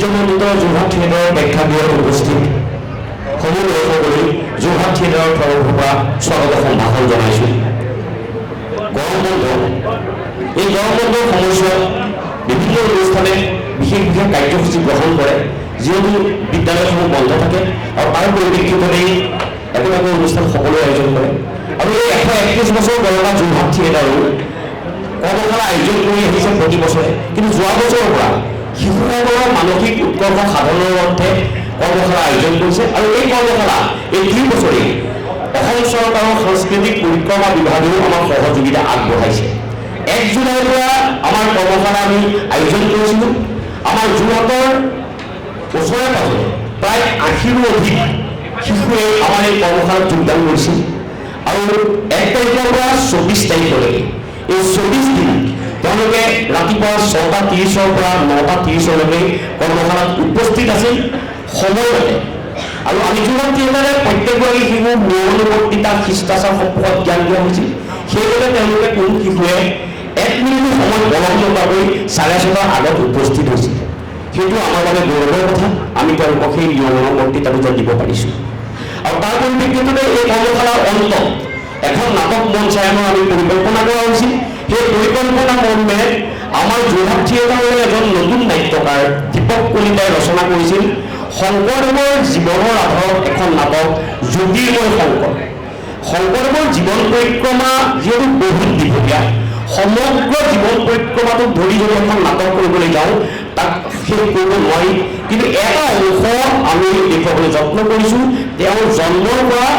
সূৰ্যমন্দিত যোৰহাট থিয়েটাৰৰ প্ৰেক্ষাগৃহত উপস্থিত সমূহ দৰ্শকলৈ যোৰহাট থিয়েটাৰৰ তৰফৰ পৰা স্বাগত সম্ভাষণ জনাইছোঁ। গৰম বন্ধ, এই গৰম বন্ধৰ সময়ছোৱাত বিভিন্ন অনুষ্ঠানে বিশেষ বিশেষ কাৰ্যসূচী গ্ৰহণ কৰে, যিহেতু বিদ্যালয়সমূহ বন্ধ থাকে আৰু তাৰ পৰিপ্ৰেক্ষিততেই একোটা অনুষ্ঠান সকলোৱে আয়োজন কৰে। আৰু এই 131 বছৰ গৰমা যোৰহাট থিয়েটাৰো কৰ্মশালা আয়োজন কৰি আহিছে প্ৰতি বছৰে, কিন্তু যোৱা বছৰৰ পৰা শিশুসকলৰ মানসিক উৎকৰ্ষ সাধনৰ অৰ্থে কৰ্মশালা আয়োজন কৰিছে। আৰু এই কৰ্মশালা এই 3 বছৰেই অসম চৰকাৰৰ সাংস্কৃতিক পৰিক্ৰমা বিভাগেও আমাৰ সহযোগিতা আগবঢ়াইছে। 1 জুলাইৰ পৰা আমাৰ কৰ্মশালা আমি আয়োজন কৰিছিলোঁ। আমাৰ যোৰহাটৰ ওচৰে পাজৰে প্ৰায় 80ৰো অধিক শিশুৱে আমাৰ এই কৰ্মশালাত যোগদান কৰিছিল। আৰু 1 তাৰিখৰ পৰা 24 তাৰিখলৈকে এই 24 দিন তেওঁলোকে ৰাতিপুৱা 6:30ৰ পৰা 9:30লৈকে কৰ্মশালাত উপস্থিত আছিল সময়মতে। আৰু আমি যোৰহাট থিয়েটাৰে প্ৰত্যেকগৰাকী শিশুক নিয়মানুৱৰ্তিতা শিষ্টাচাৰ সম্পৰ্কত জ্ঞান দিয়া হৈছিল। সেইবাবে তেওঁলোকে কোনো শিশুৱে 1 মিনিটো সময় পলম নকৰাকৈ 6:30ৰ আগত উপস্থিত হৈছিল। সেইটো আমাৰ বাবে গৌৰৱৰ কথা। আমি তেওঁলোকক সেই নিয়মানুৱৰ্তিতাটো যেন দিব পাৰিছোঁ। আৰু তাৰ পৰিপ্ৰেক্ষিততে এই কৰ্মশালাৰ অন্তত এখন নাটক মঞ্চায়নৰ আমি পৰিকল্পনা কৰা হৈছিল। সেই পৰিকল্পনা মৰ্মে আমাৰ যোৰহাট থিয়েটাৰৰ এজন নতুন নাট্যকাৰ দীপক কলিতাই ৰচনা কৰিছিল শংকৰদেৱৰ জীৱনৰ আধাৰত এখন নাটক জ্যোতিৰ্ময় শংকৰ। শংকৰদেৱৰ জীৱন পৰিক্ৰমা যিহেতু বহুত দীঘলীয়া, সমগ্ৰ জীৱন পৰিক্ৰমাটোক ধৰি যদি এখন নাটক কৰিবলৈ যাওঁ তাক শেষ কৰিব নোৱাৰি, কিন্তু এটা অংশ আমি দেখুৱাবলৈ যত্ন কৰিছোঁ। তেওঁৰ জন্মৰ পৰা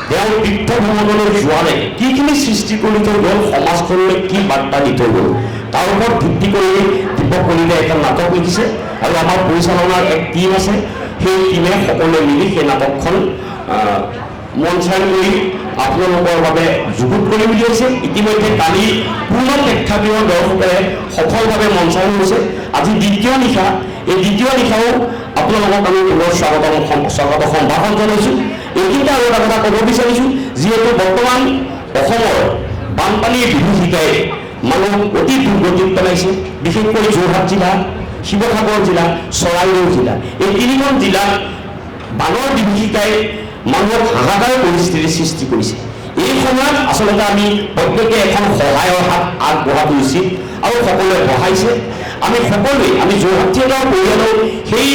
তেওঁ তীৰ্থ ভ্ৰমণলৈ যোৱালৈ কিখিনি সৃষ্টি কৰি থৈ গ'ল, সমাজখনলৈ কি বাৰ্তা দি থৈ গ'ল, তাৰ ওপৰত ভিত্তি কৰি দীপক কলিতাই এখন নাটক লিখিছে। আৰু আমাৰ পৰিচালনাৰ এক টীম আছে, সেই টীমে সকলোৱে মিলি সেই নাটকখন মঞ্চায়ন কৰি আপোনালোকৰ বাবে যুগুত কৰি উলিয়াইছে। ইতিমধ্যে কালি পূৰ্ণ প্ৰেক্ষাগৃহৰ দৰ্শকেৰে সফলভাৱে মঞ্চায়ন হৈছে। আজি দ্বিতীয় নিশা, এই দ্বিতীয় নিশাও আপোনালোকক আমি পুনৰ স্বাগত সম্ভাষণ জনাইছোঁ। এইখিনিতে আৰু এটা কথা ক'ব বিচাৰিছোঁ, যিহেতু বৰ্তমান অসমৰ বানপানীৰ বিভীষিকাই মানুহক অতি দুৰ্গতিত পেলাইছে। বিশেষকৈ যোৰহাট জিলা, শিৱসাগৰ জিলা, চৰাইদেউ জিলা, এই 3খন জিলাত বানৰ বিভীষিকাই মানুহক হাহাকাৰ পৰিস্থিতিৰ সৃষ্টি কৰিছে। এই সময়ত আচলতে আমি প্ৰত্যেকে এখন সহায়ৰ হাত আগবঢ়াটো উচিত, আৰু সকলোৱে বঢ়াইছে। আমি সকলোৱে, আমি যোৰহাট থিয়েটাৰৰ পৰিয়ালৰ সেই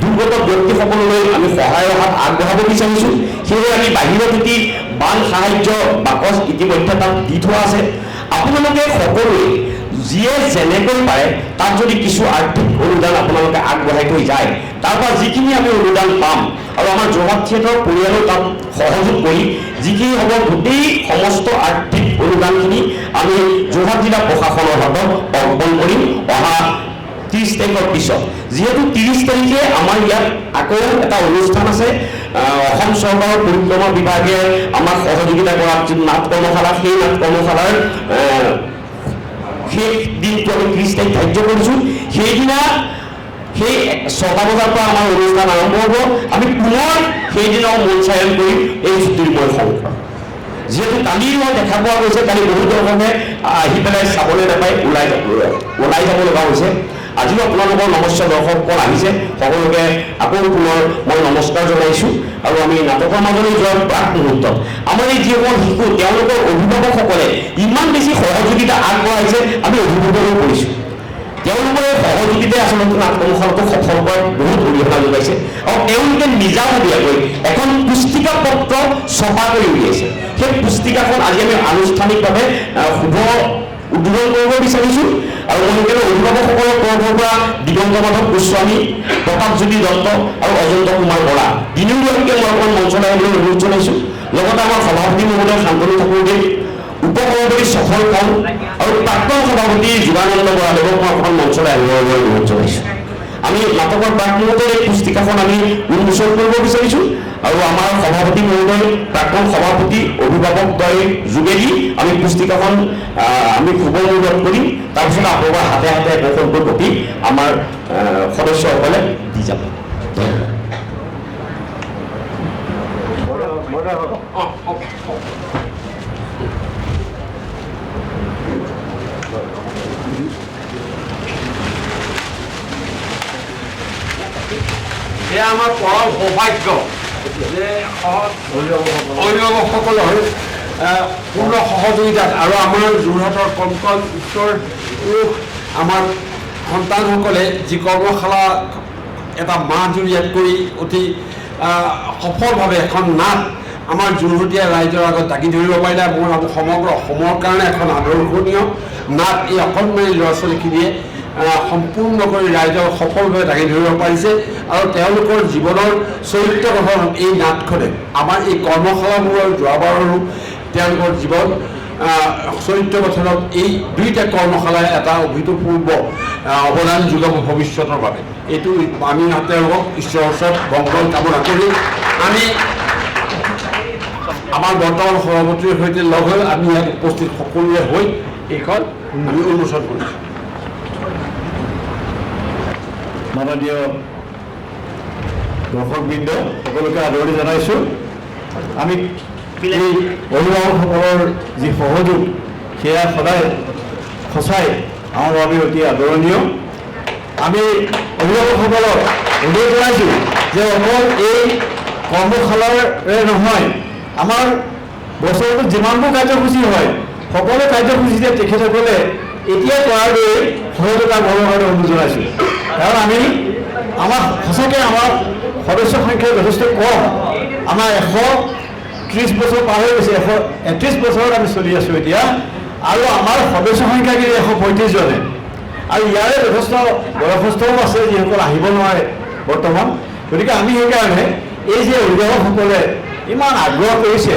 দুৰ্গত ব্যক্তিসকললৈ আমি সহায়ৰ হাত আগবঢ়াব বিচাৰিছোঁ। সেয়ে আমি বাহিৰত এটি বান সাহায্য বাকচ ইতিমধ্যে তাত দি থোৱা আছে। আপোনালোকে সকলোৱে যিয়ে যেনেকৈ পাৰে তাত যদি কিছু আৰ্থিক অনুদান আপোনালোকে আগবঢ়াই থৈ যায়, তাৰ পৰা যিখিনি আমি অনুদান পাম আৰু আমাৰ যোৰহাট থিয়েটাৰৰ পৰিয়ালেও তাত সহযোগ কৰি যিখিনি হ'ব গোটেই সমস্ত আৰ্থিক অনুদানখিনি আমি যোৰহাট জিলা প্ৰশাসনৰ হাতত অৰ্পণ কৰিম অহা 30 তাৰিখৰ পিছত। যিহেতু 30 তাৰিখে আমাৰ ইয়াত আকৌ এটা অনুষ্ঠান আছে, অসম চৰকাৰৰ পৰিক্ৰমা বিভাগে আমাক সহযোগিতা কৰা নাট কৰ্মশালা, সেই নাট কৰ্মশালাৰ শেষ দিনটো আমি 30 তাৰিখ ধাৰ্য কৰিছোঁ। সেইদিনা সেই 6টা বজাৰ পৰা আমাৰ অনুষ্ঠান আৰম্ভ হ'ব। আমি পুনৰ সেইদিনাও মঞ্চায়ন কৰিম এই জ্যোতিৰ্ময় শংকৰ। যিহেতু কালি মই দেখা পোৱা গৈছে, কালি বহু দৰ্শকে আহি পেলাই চাবলৈ নাপায়, ওলাই যাব লগা হৈছে। আজিও আপোনালোকৰ নমস্য দৰ্শকসকল আহিছে, সকলোকে আকৌ পুনৰ মই নমস্কাৰ জনাইছোঁ। আৰু আমি নাটকৰ মাজলৈ যোৱাৰ প্ৰাক মুহূৰ্তত আমাৰ এই যিসকল শিশু, তেওঁলোকৰ অভিভাৱকসকলে ইমান বেছি সহযোগিতা আগবঢ়াইছে, আমি অভিভূত কৰিছোঁ। তেওঁলোকৰ এই সহযোগিতাই আচলতে নাট কৰ্মশালাটো সফল কৰাত বহুত অৰিহণা যোগাইছে। আৰু তেওঁলোকে নিজাববীয়াকৈ এখন পুস্তিকা পত্ৰ ছপা কৰি উলিয়াইছে। সেই পুস্তিকাখন আজি আমি আনুষ্ঠানিকভাৱে শুভ উদ্বোধন কৰিব বিচাৰিছোঁ। আৰু তেওঁলোকে অভিভাৱকসকলৰ তৰফৰ পৰা দিগন্ত মাধৱ গোস্বামী, প্ৰতাপজ্যোতি দত্ত আৰু অজন্ত কুমাৰ বৰা তিনিওগৰাকীকে মই অকণ মঞ্চলৈ আহিবলৈ অনুৰোধ জনাইছোঁ। লগতে আমাৰ সভাপতি মহোদয় শান্তনু ঠাকুৰদেৱ, উপ সভাপতি সফল কল আৰু প্ৰাক্তন সভাপতি যোগানন্দ বৰাদেৱক মই অকণ মঞ্চলৈ আহিবলৈ অনুৰোধ জনাইছোঁ। আমি নাটকৰ প্ৰাক মুহূৰ্তত এই পুস্তিকাখন আমি উন্মোচন কৰিব বিচাৰিছোঁ। আৰু আমাৰ সভাপতি মহোদয়, প্ৰাক্তন সভাপতি, অভিভাৱকদ্বয়ৰ যোগেদি আমি পুস্তিকাখন আমি শুভ অনুৰোধ কৰিম। তাৰপিছত আপোনালোকৰ হাতে হাতে একোখনকৈ কপি আমাৰ সদস্যসকলে দি যাব। এয়া আমাৰ পৰম সৌভাগ্য যে অভিভাৱকসকলৰ পূৰ্ণ সহযোগিতাত আৰু আমাৰ যোৰহাটৰ কণ কণ উত্তৰ আমাৰ সন্তানসকলে যি কৰ্মশালা এটা মাহ জুৰি ইয়াত কৰি অতি সফলভাৱে এখন নাট আমাৰ যোৰহতীয়া ৰাইজৰ আগত দাঙি ধৰিব পাৰিলে মই ভাবোঁ সমগ্ৰ অসমৰ কাৰণে এখন আদৰ্শনীয় নাট এই অকণমানি ল'ৰা ছোৱালীখিনিয়ে সম্পূৰ্ণ কৰি ৰাইজক সফলভাৱে দাঙি ধৰিব পাৰিছে আৰু তেওঁলোকৰ জীৱনৰ চৰিত্ৰ গঠন এই নাটখনে আমাৰ এই কৰ্মশালাবোৰৰ যোৱাবাৰৰো তেওঁলোকৰ জীৱন চৰিত্ৰ গঠনত এই দুইটা কৰ্মশালাই এটা অভূতপূৰ্ব অৱদান যোগাব ভৱিষ্যতৰ বাবে এইটো আমি তেওঁলোকক ঈশ্বৰৰ ওচৰত মংগল কামনা কৰি আমি আমাৰ বৰ্তমান সভাপতিৰ সৈতে লগ হৈ আমি ইয়াত উপস্থিত সকলোৱে হৈ এইখন আমি উন্মোচন কৰিছোঁ। মাননীয় দৰ্শকবৃন্দ সকলোকে আদৰণি জনাইছোঁ। আমি এই অভিভাৱকসকলৰ যি সহযোগ সেয়া সদায় সঁচাই আমাৰ বাবে অতি আদৰণীয়। আমি অভিভাৱকসকলক অনুৰোধ জনাইছোঁ যে অকল এই কৰ্মশালাৰে নহয় আমাৰ বছৰটোত যিমানবোৰ কাৰ্যসূচী হয় সকলো কাৰ্যসূচীতে তেখেতসকলে এতিয়া কৰাৰ দৰে সহযোগিতা আগবঢ়োৱাৰ কাৰণে অনুৰোধ জনাইছোঁ। কাৰণ আমাৰ সঁচাকৈ আমাৰ সদস্য সংখ্যা যথেষ্ট কম। আমাৰ 130 বছৰ পাৰ হৈ গৈছে, 131 বছৰত আমি চলি আছোঁ এতিয়া আৰু আমাৰ সদস্য সংখ্যা কিন্তু 135 জনে আৰু ইয়াৰে যথেষ্ট বয়সস্থও আছে যিসকল আহিব নোৱাৰে বৰ্তমান। গতিকে আমি সেইকাৰণে এই যে অভিভাৱকসকলে ইমান আগ্ৰহ কৰিছে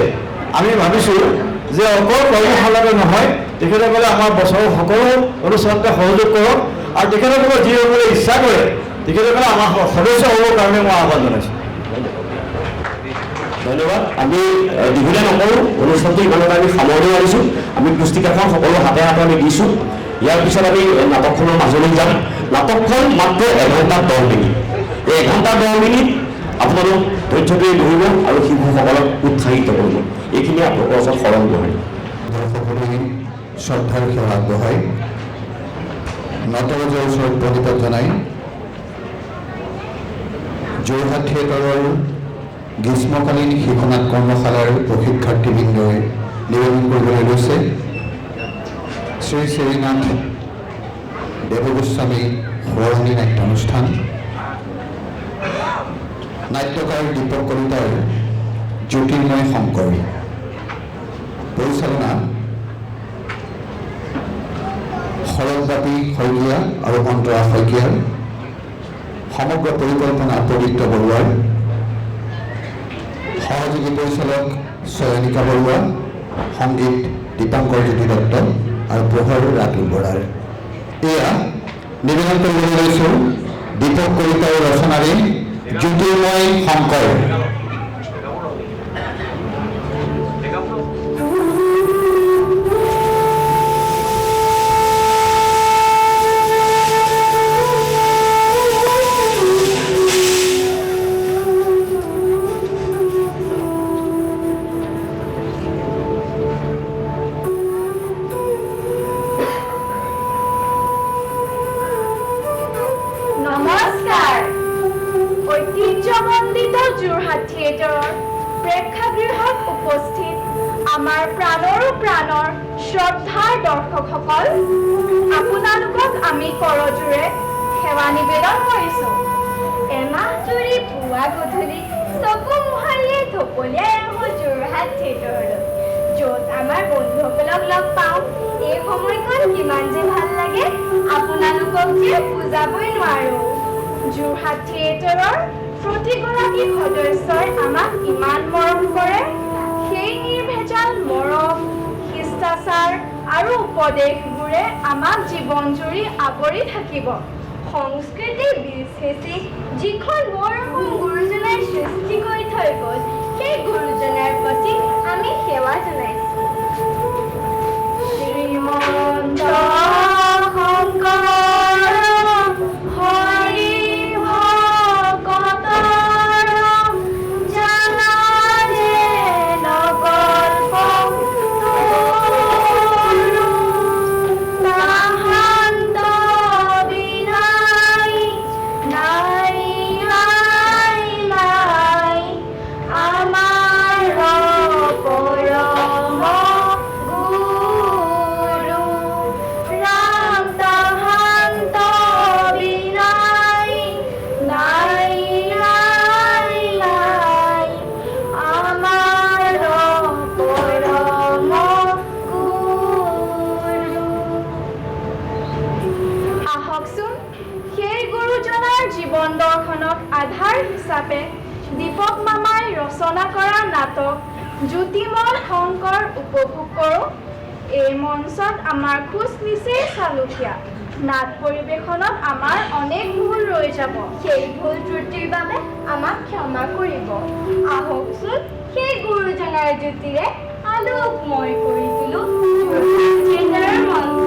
আমি ভাবিছোঁ যে অকল কৰ্মশালাতে নহয় তেখেতসকলে আমাৰ বছৰৰ সকলো অনুষ্ঠানতে সহযোগ কৰক আৰু তেখেতসকলৰ যিসকলে ইচ্ছা কৰে তেখেতসকলে আমাৰ সদস্য হ'বৰ কাৰণে মই আহ্বান জনাইছোঁ। ধন্যবাদ। আমি দীঘলীয়া নকৰোঁ, অনুষ্ঠানটো ইমানতে আমি সামৰণি মাৰিছোঁ। আমি পুস্তিকাখন সকলো হাতে হাতে আমি দিছোঁ। ইয়াৰ পিছত আমি নাটকখনৰ মাজলৈ যাম। নাটকখন মাত্ৰ 1 ঘণ্টা 10 মিনিট। এই 1 ঘণ্টা 10 মিনিট আপোনালোক ধৈৰ্য্যটোৱে বহিব আৰু শিশুসকলক উৎসাহিত কৰিব। এইখিনি আপোনালোকৰ ওচৰত শৰণ গোহাৰি দৰ্শকলৈ শ্ৰদ্ধাৰ সেৱা আগবঢ়াই নটৰাজৰ ওচৰত প্ৰণিপাত জনাই যোৰহাট থিয়েটাৰৰ গ্ৰীষ্মকালীন শিশুনাট কৰ্মশালাৰ প্ৰশিক্ষাৰ্থীবৃন্দই নিবেদন কৰিবলৈ লৈছে শ্ৰী শ্ৰীনাথ দেৱগোস্বামী সোঁৱৰণী নাট্যানুষ্ঠান। নাট্যকাৰ দীপক কলিতাৰ জ্যোতিৰ্ময় শংকৰ, পৰিচালনা শৰৎবাপী শইকীয়া আৰু অন্তৰা শইকীয়াৰ, সমগ্ৰ পৰিকল্পনা পবিত্ৰ বৰুৱাৰ, সহযোগী পৰিচালক চয়নিকা বৰুৱা, সংগীত দীপাংকৰ জ্যোতি দত্ত আৰু পোহৰ ৰাতুল বৰাৰ। এয়া নিবেদন কৰিবলৈ লৈছোঁ দীপক কলিতাৰ ৰচনাৰে জ্যোতিৰ্ময় শংকৰ। ঐতিহ্যমণ্ডিত যোৰহাট থিয়েটাৰৰ প্ৰেক্ষাগৃহত উপস্থিত আমাৰ প্ৰাণৰো প্ৰাণৰ শ্ৰদ্ধাৰ দৰ্শকসকল, আপোনালোকক আমি কৰজোৰে সেৱা নিবেদন কৰিছোঁ। এমাহ জুৰি পুৱা গধূলি চকু মোহাৰিয়ে ঢপলিয়াই আহোঁ যোৰহাট থিয়েটাৰলৈ, য'ত আমাৰ বন্ধুসকলক লগ পাওঁ। এই সময়কণ কিমান যে ভাল লাগে আপোনালোকক যে বুজাবই নোৱাৰোঁ। যোৰহাট থিয়েটাৰৰ প্ৰতিগৰাকী সদস্যই আমাক ইমান মৰম কৰে, সেই নিৰ্ভেজাল মৰম, শিষ্টাচাৰ আৰু উপদেশবোৰে আমাক জীৱন জুৰি আৱৰি থাকিব। সংস্কৃতি বীজ হেঁচি যিখন মৰম গুৰুজনাই সৃষ্টি কৰি থৈ গ'ল, সেই গুৰুজনাৰ প্ৰতি আমি সেৱা জনাইছোঁ। শ্ৰীমন্ত শংকৰ ৰচনা কৰা নাটক জ্যোতিমল শংকৰ উপভোগ কৰোঁ। এই মঞ্চত আমাৰ খোজ নিচেই চালুকীয়া। নাট পৰিৱেশনত আমাৰ অনেক ভুল ৰৈ যাব। সেই ভুল ত্ৰুটিৰ বাবে আমাক ক্ষমা কৰিব। আহকচোন সেই গুৰুজনাৰ জ্যোতিৰে আলোকময় কৰি তোলো যোৰহাট থিয়েটাৰৰ মঞ্চ।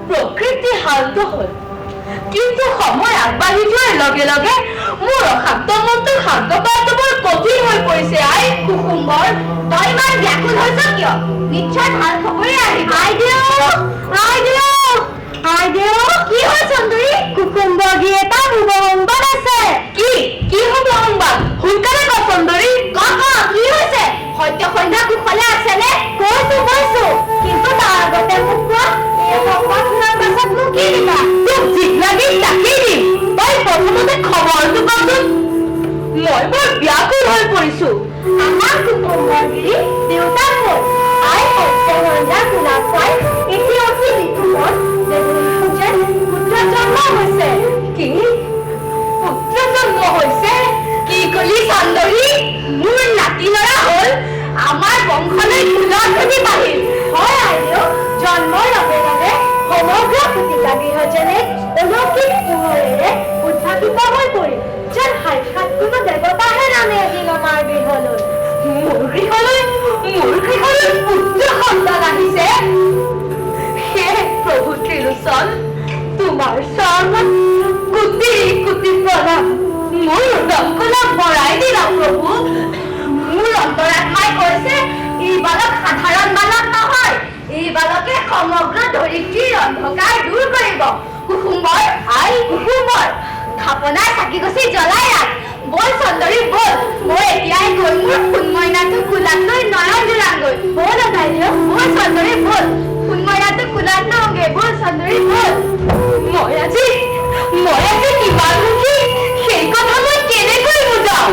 প্ৰকৃতি শান্ত হ'ল কিন্তু সময় আগবাঢ়ি যোৱাৰ লগে লগে মোৰ অশান্ত মনটো শান্ত কৰাটো বৰ কঠিন হৈ পৰিছে আই কুসুম্বৰ তই ইমান ব্যাকুল হৈছ কিয় নিশ্চয় ভাল খবৰে আহিব আইদেউ কি হ'ল চন্দৰী কুসুম্বগী এটা শুভ সংবাদ আছে কি শুভ সংবাদ সোনকালে ক চন্দৰী ক কি হৈছে সত্য সন্ধ্যা কুশলে আছেনে কৈছো কিন্তু তাৰ আগতে মোক কোৱা এই সংবাদ শুনাৰ পাছত মোক কি দিবা তোক জিক লাগি তাকেই দিম তই প্ৰথমতে খবৰটো কচোন মই বৰ ব্যাকুল হৈ পৰিছো আমাৰ কুসুম্বগিৰি দেউতা হ'ল আই সত্য সন্ধ্যা শুনা পাই এতিয়া অতি বিতুমত পুত্ৰ জন্ম হৈছে কি পুত্ৰ জন্ম হৈছে কি কলি চন্দৰী মোৰ নাতি ল'ৰা হ'ল আমাৰ বংশলৈ ফুলৰ খেতি বাঢ়িল হয় আইদেউ জন্মৰ লগে লগে সমগ্ৰ প্ৰতিকা গৃহ যেনে অলৌকিক পোহৰেৰে উদ্ভাসিত হৈ পৰিল যেন সাক্ষাৎ কোনো দেৱতাহে নামে আহিল আমাৰ গৃহলৈ মোৰ গৃহলৈ পুত্ৰ সন্তান আহিছে হে প্ৰভু ত্ৰিলোচন তোমাৰ চৰণত কোটি কোটি প্ৰণাম মোৰ দমকলা ভৰাই দিলা প্ৰভু মোৰ অন্তৰাত্মাই কৈছে এই বালক সাধাৰণ বালক নহয় এই বালকে সমগ্ৰ ধৰিত্ৰীৰ অন্ধকাৰ দূৰ কৰিব কুসুম্বৰ খাপনাৰ চাকি গছি জ্বলাই ৰাখ বল চন্দৰী বল মই এতিয়াই গৈ মোৰ সোণমইনাটো কোলাত লৈ নয়ন জোৰাংগৈ বল আইদেউ বল চন্দৰী বল সোণমইনাটো কোলাত লওঁগে বল চন্দৰী বল মই আজি কিমান সুখী সেই কথা মই কেনেকৈ বুজাও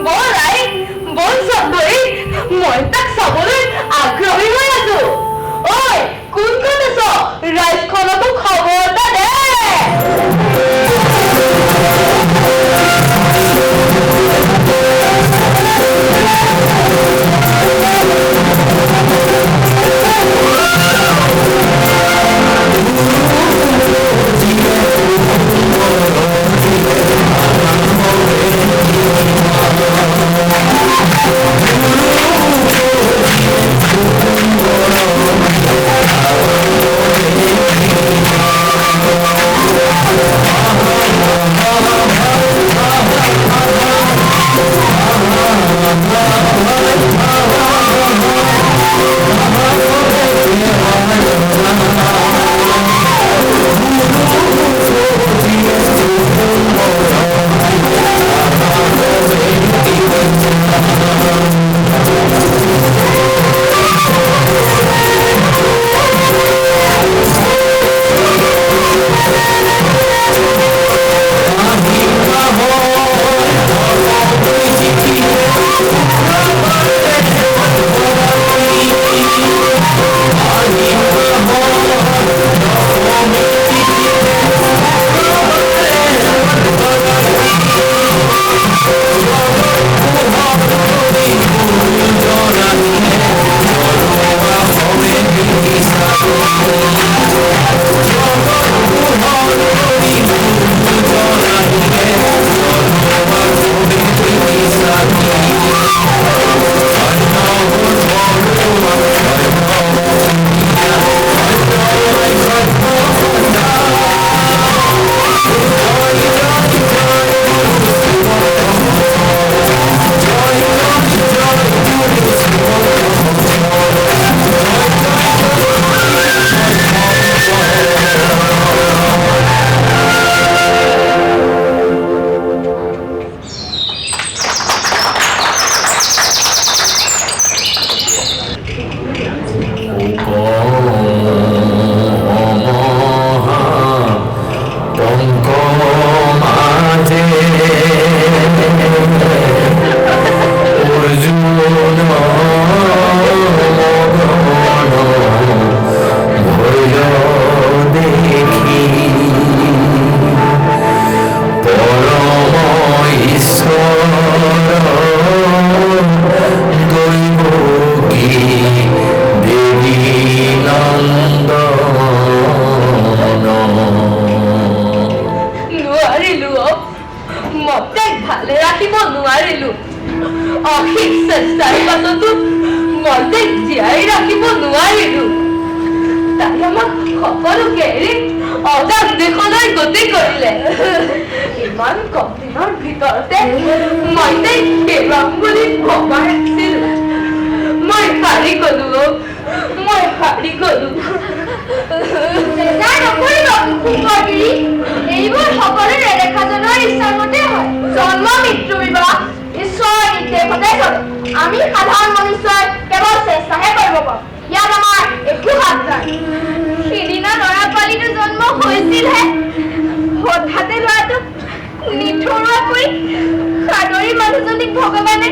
বল বল চন্দৰী মই তাক চাবলৈ আগ্ৰহী হৈ আছো ঐ কোন আছ ৰাইজখনকো খবৰ এটা দে চেষ্টাৰ পাছতো মই জীয়াই ৰাখিব নোৱাৰিলো তাই আমাক সকলোকে এৰি অজান দেশলৈ গতি কৰিলে ইমান কম দিনৰ ভিতৰতে মই তাইক হেৰুৱাম বুলি ভবা নাছিলো মই হাৰি গলো বেজাৰ নকৰিব কুকুম্বগিৰি এইবোৰ সকলো নেদেখাজনৰ ইচ্ছাৰ মতে হয় জন্ম মৃত্যু বিবাহ ঈশ্বৰৰ নিৰ্দেশতে চলে আমি সাধাৰণ মনুষ্যই কেৱল চেষ্টাহে কৰিব পাৰোঁ ইয়াত আমাৰ একো হাত নাই সিদিনা ল'ৰা ছোৱালীটো জন্ম হৈছিলহে হঠাতে ল'ৰাটোক নিথৰুৱা কৰি সাদৰী মানুহজনীক ভগৱানে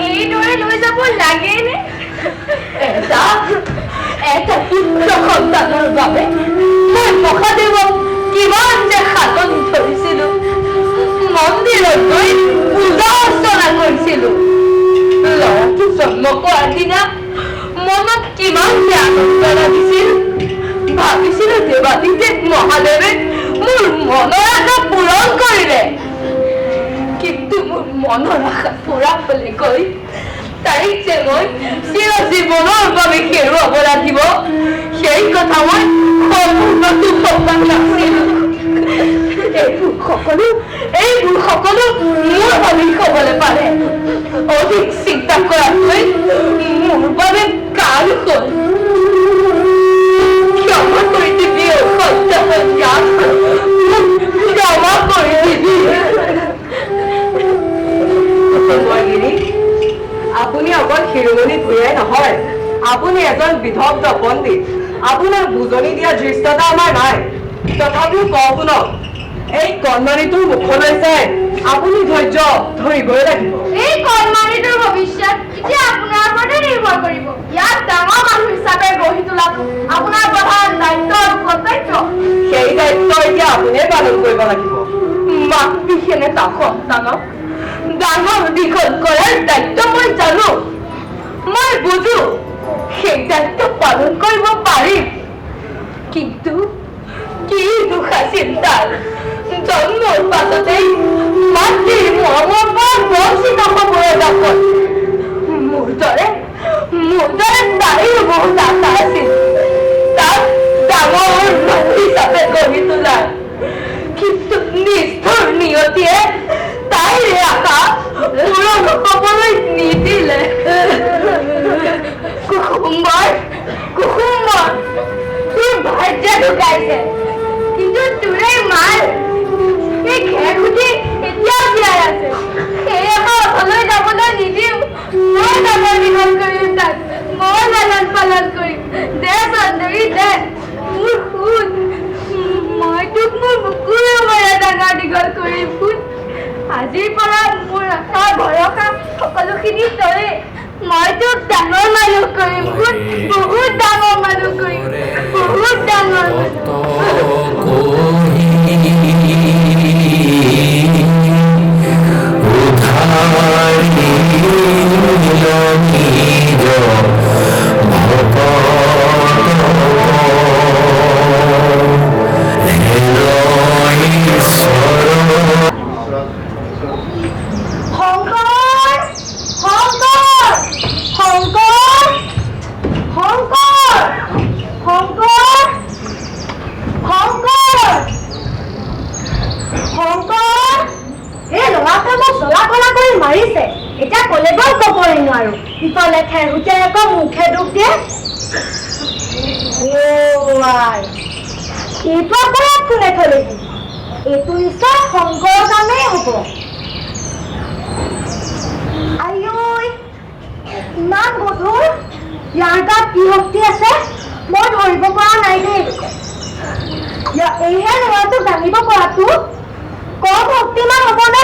এইদৰে লৈ যাব লাগেনে এটা পুত্ৰ সন্তানৰ বাবে মই মহাদেৱক কিমান যে সাধন ধৰিছিলো মন্দিৰত গৈ পূজা অৰ্চনা কৰিছিলো ল'ৰাটো জন্ম কৰাৰ দিনা মনত কিমান যে আনন্দ লাগিছিল ভাবিছিলো দেৱাদিদেৱ মহাদেৱে মোৰ মনৰ আশা পূৰণ কৰিলে কিন্তু মোৰ মনৰ আশা পূৰাবলৈ গৈ তাইক যে মই চিৰজীৱনৰ বাবে হেৰুৱাব লাগিব সেই কথা মই সম্পূৰ্ণটো ভবা নাছিলো এইবোৰ সকলো মোৰ বাবেই হ'বলৈ পাৰে অধিক চিন্তা কৰাতকৈ মোৰ বাবে কাল হ'ল ক্ষমা কৰি দিবি সন্তান ক্ষমা কৰি দিবি আপুনি অকল শিৰোমণি ভূঞাই নহয় আপুনি এজন বিধগ্ধ পণ্ডিত আপোনাক বুজনি দিয়া দৃষ্টতা আমাৰ নাই তথাপিও কওঁ শুনক এই কণমানিটোৰ মুখলৈ চাই আপুনি ধৈৰ্য ধৰিবই লাগিব এই কণমানিটোৰ ভৱিষ্যত এতিয়া আপোনাৰ ওপৰতে নিৰ্ভৰ কৰিব ইয়াত ডাঙৰ মানুহ হিচাপে গঢ়ি তোলাটো আপোনাৰ প্ৰধান দায়িত্ব আৰু কৰ্তব্য সেই দায়িত্ব এতিয়া আপুনিয়ে পালন কৰিব লাগিব মাক বিশেষে তাক সন্তানক ডাঙৰ দীঘল কৰাৰ দায়িত্ব মই জানো মই বুজো সেই দায়িত্ব পালন কৰিব পাৰিম কিন্তু কি দুখ আছিল তাৰ জন্মৰ পাছতেই মাতৃৰ মৰমৰ পৰা বঞ্চিত হ'বলৈ দাপত মোৰ দৰে তাইৰো বহুত আশা আছিল তাক ডাঙৰ মানুহ হিচাপে গঢ়ি তোলাৰ কিন্তু নিষ্ঠুৰ নিয়তিয়ে তাইৰ আশা পূৰণ হ'বলৈ নিদিলে কুসুম্বৰ তোৰ ভাৰ্য ঢুকাইছে কিন্তু তোৰে মাৰ এই খেৰখুটি এতিয়াও জীয়াই আছে সেয়ে অথলৈ যাবলৈ নিদিওঁ মই ডাঙৰ দীঘল কৰিম তাক মই লালন পালন কৰিম দে চন্দৰী দে মোৰ শুন মই তোক মোৰ বুকুৰে মৰে ডাঙৰ দীঘল কৰিম শুন আজিৰ পৰা মোৰ আশা ভৰসা সকলোখিনি তৰে মই তোক ডাঙৰ মানুহ কৰিম শুন বহুত ডাঙৰ মানুহ কৰিম বহুত ডাঙৰ মাৰিছে এতিয়া কলেগৈ কবই নোৱাৰো ইফালে খেৰহুতে আকৌ মুখে দুখ দিয়ে এইটো আকৌ কোনে থলেহি এইটো নিশ্চয় শংকৰৰ কামেই হ'ব আইঐ ইমান গধুৰ ইয়াৰ গাত কি শক্তি আছে মই ধৰিব পৰা নাই দেই এইহে ল'ৰাটো জানিব পৰাটো কম শক্তিমান হ'বনে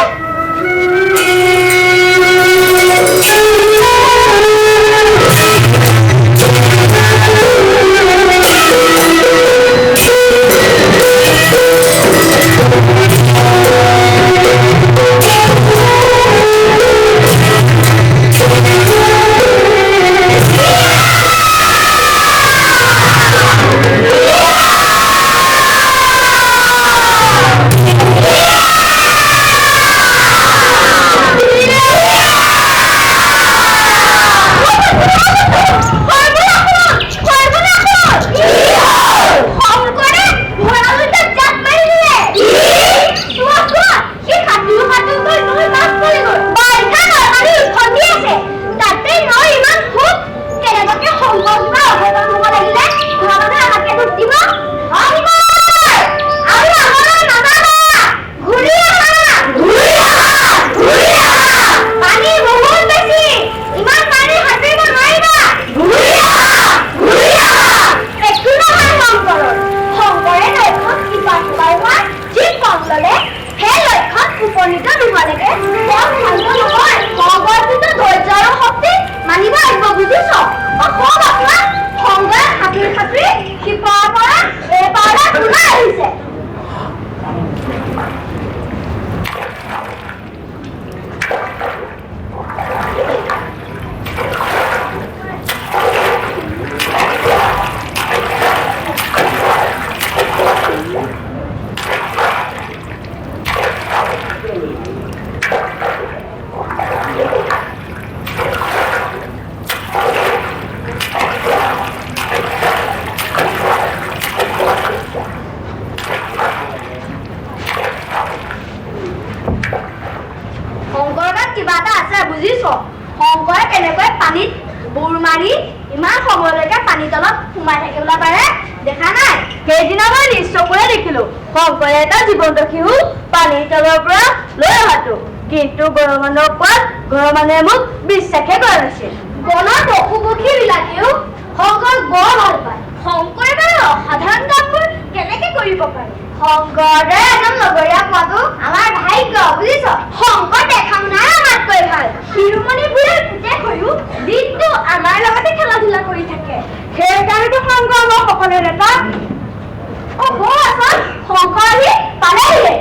শংকৰে কেনেকৈ পানীত বুৰ মাৰি ইমান সময়লৈকে পানী তলত সোমাই থাকিবলৈ পাৰে দেখা নাই? সেইদিনা মই নিজ চকুৰে দেখিলো শংকৰে এটা জীৱন্ত শিশু পানীৰ তলৰ পৰা লৈ অহাটো, কিন্তু ঘৰৰ মানুহৰ ওপৰত ঘৰৰ মানুহে মোক বিশ্বাসে কৰা নাছিল। বনৰ পশু পক্ষী বিলাকেও শংকৰ বৰ ভাল পায়। শংকৰে বাৰু অসাধাৰণ কামবোৰ কেনেকে কৰিব পাৰে? শংকৰে এজন লগৰীয়া পোৱাটো আমাৰ ভাগ্য, বুজিছ? শংকৰ দেখা শুনাই আমাতকৈ ভাল। শিৰোমণিবোৰে পুতেক হৈও দিনটো আমাৰ লগতে খেলা ধূলা কৰি থাকে। সেইকাৰণেতো শংকৰ আমাৰ সকলোৰে নেতা। শংকৰ আহি পালেহিয়ে।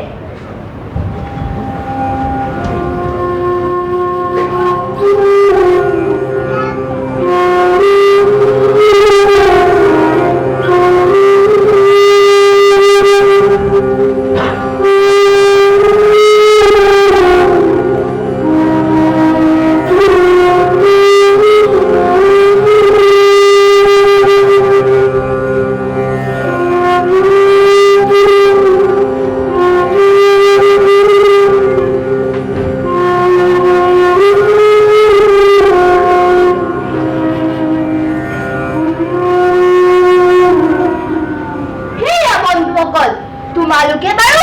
তোমালোকে বাৰু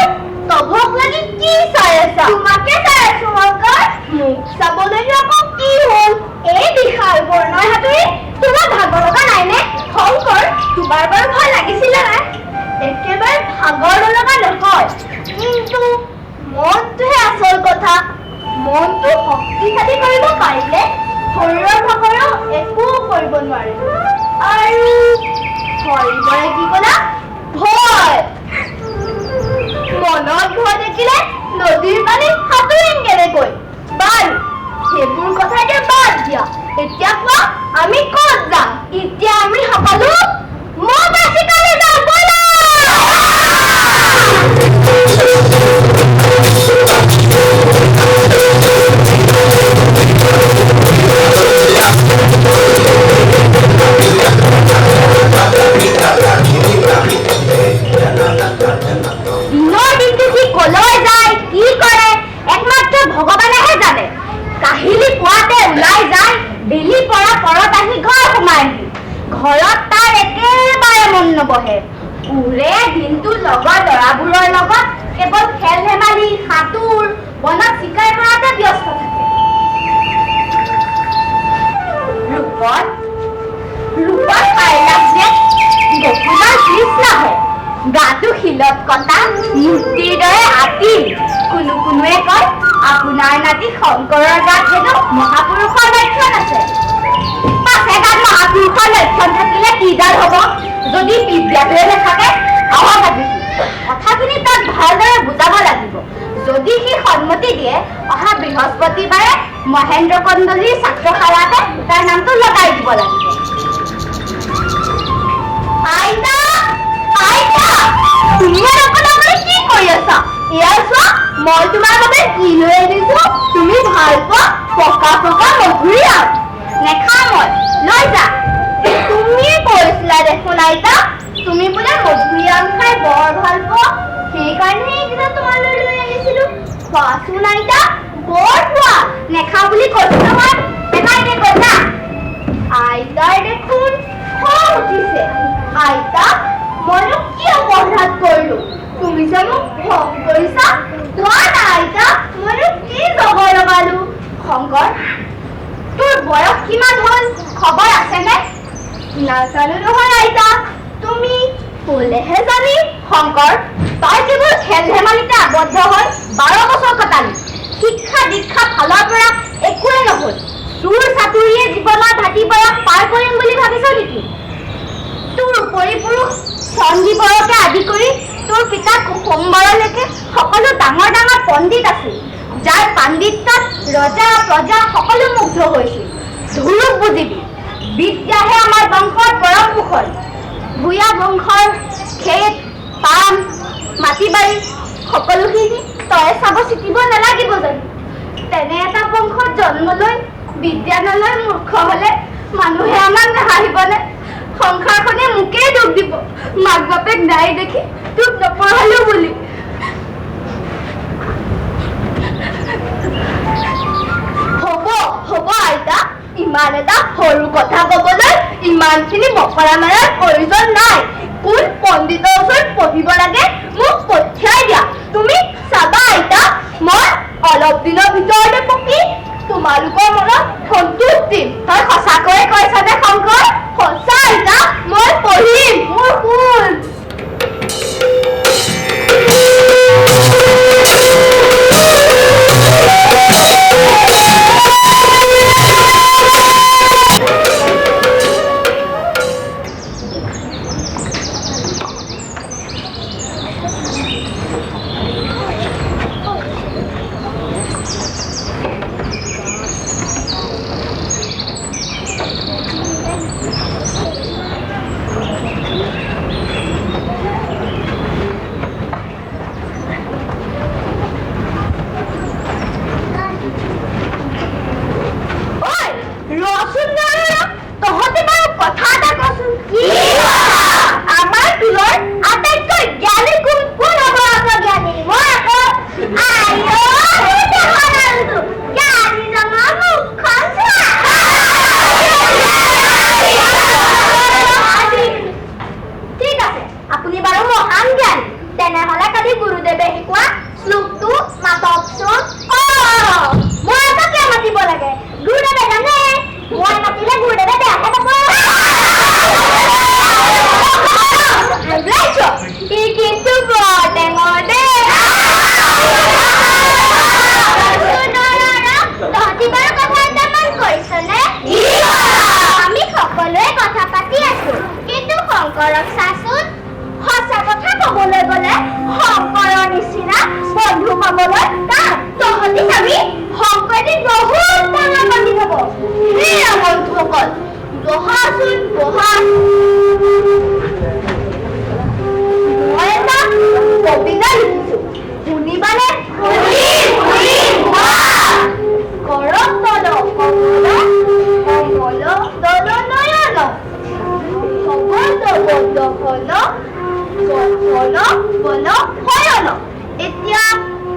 তভক লাগি কি চাই আছা? তোমাকে চাই আছো শংকৰ। মোক চাবলৈ আকৌ কি হ'ল? এই বিশাল বৰ্ণৰ হাতুৰি তোমাৰ ভাগৰ লগা নাইনে? শংকৰ, তোমাৰ বাৰু ভয় লাগিছিলে নাই? একেবাৰে ভাগৰ লগা নহয়, কিন্তু মনটোহে আচল কথা। মনটো শক্তিশালী কৰিব পাৰিলে শৰীৰৰ ভাগৰেও একো কৰিব নোৱাৰে। আৰু শৰীৰে কি ক'লা? ভয়। মনত ভয় দেখিলে নদীৰ পানীত সাঁতুৰিম কেনেকৈ? বাৰু সেইবোৰ কথা এতিয়া বাদ দিয়া। এতিয়া কোৱা আমি ক'ত যাম? এতিয়া আমি সকলো মৌমাছি চিকাৰলৈ যাওঁ, ব'লা। দিনৰ দিনটো সি কলৈ যায়, কি কৰে, একমাত্ৰ ভগৱানেহে জানে। কাহিলী পুৱাতে ওলাই যায়, বেলি পৰা পৰত আহি ঘৰ সোমায়হি। ঘৰত তাৰ একেবাৰে মন নবহে। উৰে দিনটো লগৰ ল'ৰাবোৰৰ লগত কেৱল খেল ধেমালি, সাঁতোৰ, বনত চিকাৰ কৰাতে ব্যস্ত থাকে। ৰূপত পাইলাক যে গকুলৰ কৃষ্ণ হয়। গাটো শিলত কটা মূৰ্তিৰ দৰে আতিল। কোনোৱে কয় আপোনাৰ নাতি শংকৰৰ গাত হেনো মহাপুৰুষৰ লক্ষণ আছে। পাছে গাত মহাপুৰুষৰ লক্ষণ থাকিলে কিডাল হ'ব? যদি বিদ্যাটোৱে নাথাকে আহক ভাবিছো কথাখিনি তাক ভালদৰে বুজাব লাগিব। যদি সি সন্মতি দিয়ে অহা বৃহস্পতিবাৰে মহেন্দ্ৰ কন্দলীৰ ছাত্ৰশালাতে তাৰ নামটো লগাই দিব লাগিব। আইতা, আইতা, তুমি অকলে কি কৰি আছা? এয়া চোৱা, মই তোমাৰ বাবে কি লৈ আনিছো। তুমি ভাল পোৱা পকা পকা মধুৰিআম। নেখাওঁ মই, লৈ যা। তুমিয়ে কৈছিলা দেখোন আইতা, তুমি বোলে মধুৰিআম খাই বৰ ভাল পোৱা। সেইকাৰণে এইকেইটা তোমালৈ লৈ আনিছিলো। খোৱাচোন আইতা, বৰ খোৱা। নেখাওঁ বুলি কৈছো নহয়, এটাইকে কৈছা। আইতাৰ দেখোন খং উঠিছে। আইতা, মইনো কি অপৰাধ কৰিলো? তুমি যে মোক খং কৰিছা। কোৱা না আইতা, মইনো কি জগৰ লগালো? শংকৰ, তোৰ বয়স কিমান হ'ল খবৰ আছেনে? নাজানো নহয় আইতা, তুমি ক'লেহে জানিম। শংকৰ, তই কেৱল খেল ধেমালিতে আবদ্ধ হৈ 12 বছৰ কটালি। শিক্ষা দীক্ষা ফালৰ পৰা একোৱে নহ'ল। চোৰ চাতুৰিয়ে জীৱনৰ ভাটি বয়স পাৰ কৰিম বুলি ভাবিছ নেকি? তোৰ উপৰি পুৰুষ সঞ্জীৱৰকে আদি কৰি তোৰ পিতা কুসুম্বৰলৈকে সকলো ডাঙৰ ডাঙৰ পণ্ডিত আছিল, যাৰ পাণ্ডিত্যত ৰজা প্ৰজা সকলো মুগ্ধ হৈছিল। ধুৰুপ বুজিবি, বিদ্যাহে আমাৰ বংশৰ পৰম কুশল। ভূঞা বংশৰ খেত পাম মাটি বাৰী সকলোখিনি তই চাব চিকিব নালাগিব জানো? তেনে এটা বংশত জন্ম লৈ বিদ্যা নলৈ মূৰ্খ হলে মানুহে আমাক নাহাঁহিবনে? সংসাৰখনে মোকেই দুখ দিব, মাক বাপেক নাই দেখি তোক নপঢ়ালো বুলি। হ'ব হ'ব ইমানখিনি বকৰা মাৰাৰ প্ৰয়োজন নাই। কোন পণ্ডিতৰ ওচৰত পঢ়িব লাগে মোক পঠিয়াই দিয়া। তুমি চাবা আইতা, মই অলপ দিনৰ ভিতৰতে পঢ়ি তোমালোকৰ মনত সন্তোষ দিম। তই সঁচাকৈয়ে কৈছনে শংকৰ? সঁচা আইতা, মই পঢ়িম। মোৰ কোন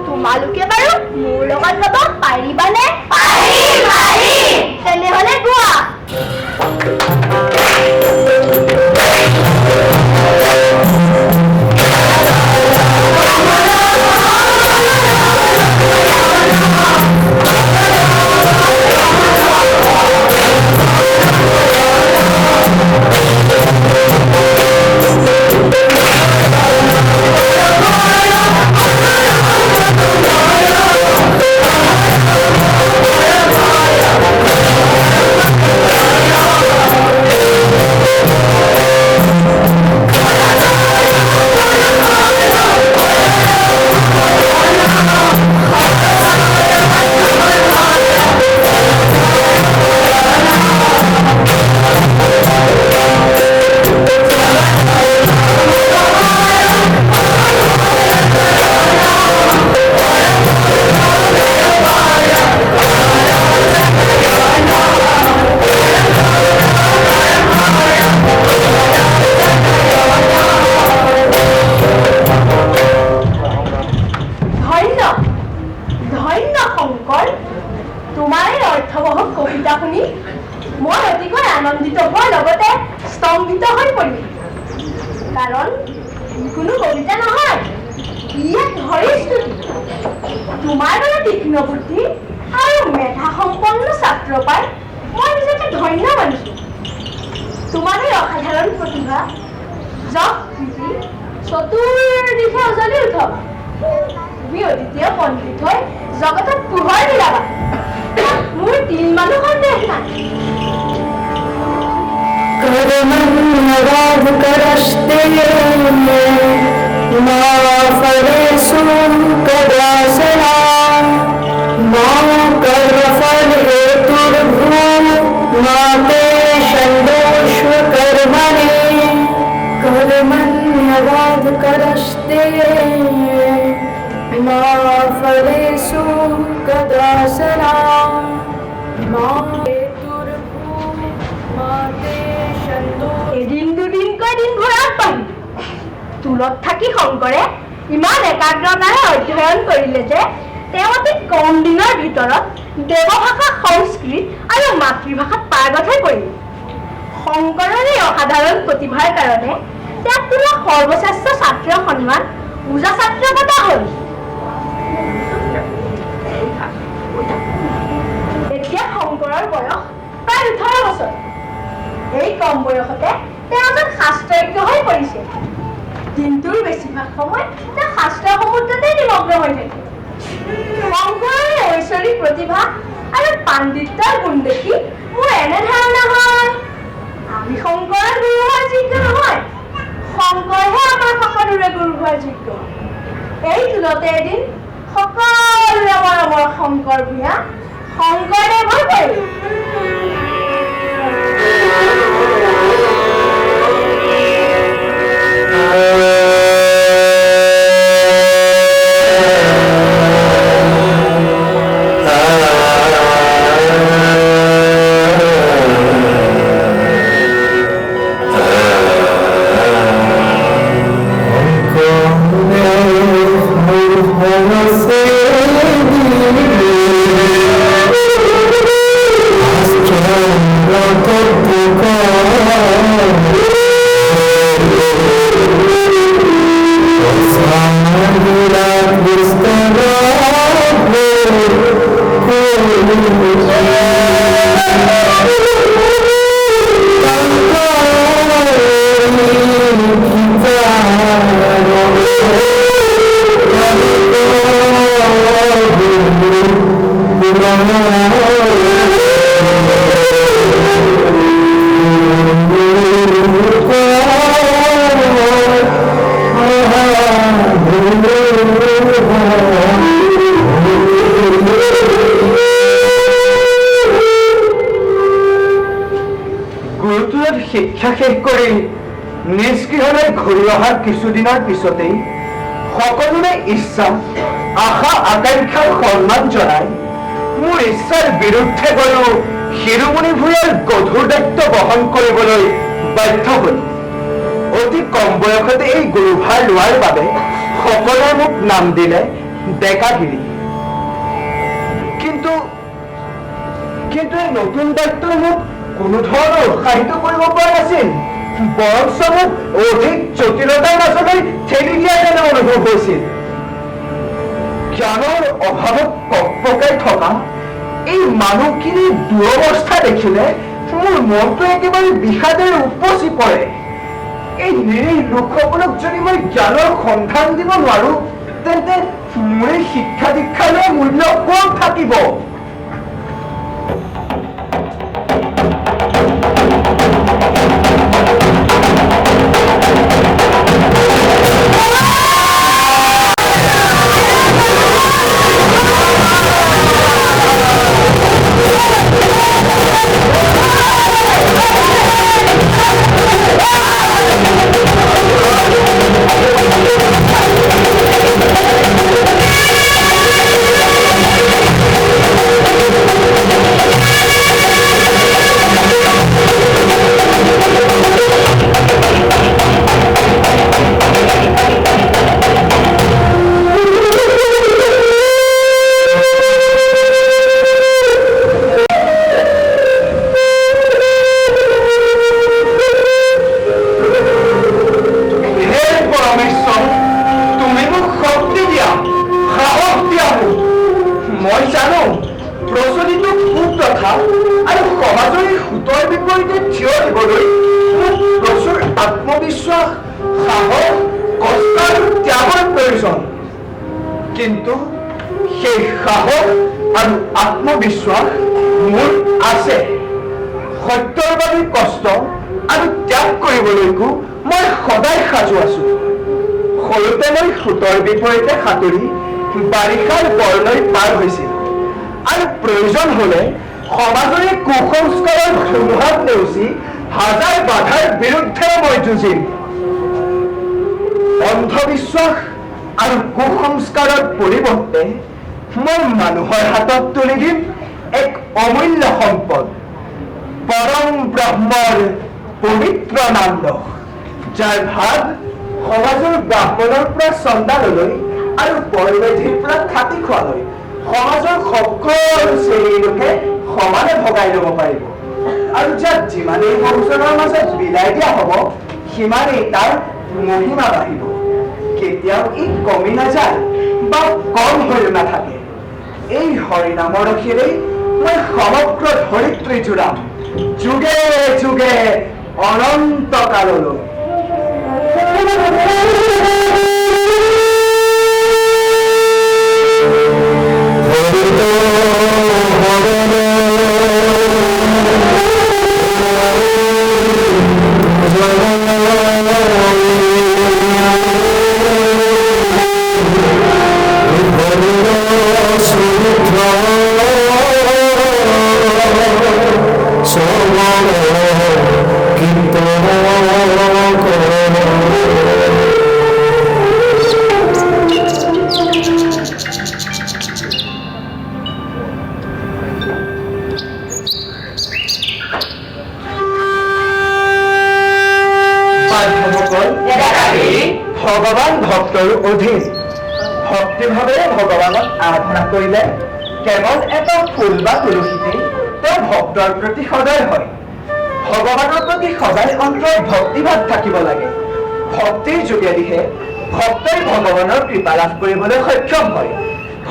তোমালোকে বাৰু মোৰ লগত যাব পাৰিবানে? তেনেহ'লে গোৱা। তুলত থাকি শংকৰে ইমান একাগ্ৰতাৰে অধ্যয়ন কৰিলে যে তেওঁ অতি কম দিনৰ ভিতৰত দেৱভাষা, সংস্কৃত আৰু মাতৃভাষাত পাৰ্গত হৈ পৰিল। শংকৰৰ এই অসাধাৰণ প্ৰতিভাৰ কাৰণে তেওঁক কোনো সৰ্বশ্ৰেষ্ঠ ছাত্ৰীয় সন্মান পূজা ছাত্ৰীয় পতা হ'ল। এতিয়া শংকৰৰ বয়স প্ৰায় 18 বছৰ। এই কম বয়সতে তেওঁ এজন শাস্ত্ৰজ্ঞ হৈ পৰিছে। দিনটোৰ বেছিভাগ সময় তেওঁ শাস্ত্ৰ সমুদ্ৰতে নিমগ্ন হৈ থাকে। শংকৰৰ ঐশ্বৰিক প্ৰতিভা আৰু পাণ্ডিত্যৰ গুণ দেখি মোৰ এনে ধাৰণা হয় আমি শংকৰৰ গুৰু হোৱাৰ যোগ্য নহয়, শংকৰহে আমাৰ সকলোৰে গুৰু হোৱাৰ যোগ্য। এই তুলতে এদিন সকলোৰে মৰমৰ শংকৰ ভূঞা শংকৰদেৱ হৈ পৰিল। শিক্ষা শেষ কৰি নিজ গৃহলৈ ঘূৰি অহাৰ কিছুদিনৰ পিছতেই সকলোৰে ইচ্ছা আশা আকাংক্ষাৰ সন্মান জনাই মোৰ ইচ্ছাৰ বিৰুদ্ধে গৈও শিৰোমণি ভূঞাৰ গধুৰ দায়িত্ব বহন কৰিবলৈ বাধ্য হল। অতি কম বয়সতে এই গুৰুভাৰ লোৱাৰ বাবে সকলোৱে মোক নাম দিলে ডেকাগিৰি। কিন্তু এই নতুন দায়িত্বই মোক কোনো ধৰণৰ উৎসাহিত কৰিব পৰা নাছিল, বৰঞ্চ মোক অধিক জটিলতাৰ মাজলৈ ঠেলি দিয়া যেন অনুভৱ হৈছিল। জ্ঞানৰ অভাৱত ককপকাই থকা এই মানুহখিনিৰ দুৰৱস্থা দেখিলে মোৰ মনটো একেবাৰে বিষাদেৰে উপচি পৰে। এই নিৰীহ লোকসকলক যদি মই জ্ঞানৰ সন্ধান দিব নোৱাৰো তেন্তে মোৰ এই শিক্ষা দীক্ষাৰ মূল্য কত থাকিব? কিন্তু সেই সাহস আৰু আত্মবিশ্বাস মোৰ আছে। সত্যৰ বাবে কষ্ট আৰু ত্যাগ কৰিবলৈকো মই সদায় সাজু আছো। সৰুতে মই সোঁতৰ বিপৰীতে সাঁতুৰি বাৰিষাৰ বৰলৈ পাৰ হৈছিল আৰু প্ৰয়োজন হলে সমাজৰে কুসংস্কাৰৰ ধুমুহাত নেওচি হাজাৰ বাধাৰ বিৰুদ্ধে মই যুঁজিম। অন্ধবিশ্বাস আৰু কুসংস্কাৰৰ পৰিৱৰ্তে মই মানুহৰ হাতত তুলি দিম এক অমূল্য সম্পদ, পৰম ব্ৰহ্মৰ পবিত্ৰ নামদহ, যাৰ ভাগ সমাজৰ ব্ৰাহ্মণৰ পৰা চন্দাললৈ আৰু বৰবেধিৰ পৰা খাটি খোৱালৈ সমাজৰ সকলো শ্ৰেণীৰ লোকে সমানে ভগাই ল'ব পাৰিব। আৰু যাক যিমানেই বহুজনৰ মাজত বিলাই দিয়া হ'ব সিমানেই তাৰ মহিমা বাঢ়িব। কেতিয়াও ই কমি নাযায় বা কম হৈ নাথাকে। এই হৰিনামৰ ৰসেৰেই মই সমগ্ৰ ধৰিত্ৰী জোৰাম, যুগে যুগে অনন্ত কাললৈ। ভগৱান ভক্তৰ অধীন। ভক্তিভাৱেৰে ভগৱানক আৰাধনা কৰিলে কেৱল এটা ফুল বা তুলসীতে তেওঁ ভক্তৰ প্ৰতি সদয় হয়। ভগৱানৰ প্ৰতি সদায় অন্তৰত ভক্তিভাৱ থাকিব লাগে। ভক্তিৰ যোগেদিহে ভক্তই ভগৱানৰ কৃপা লাভ কৰিবলৈ সক্ষম হয়।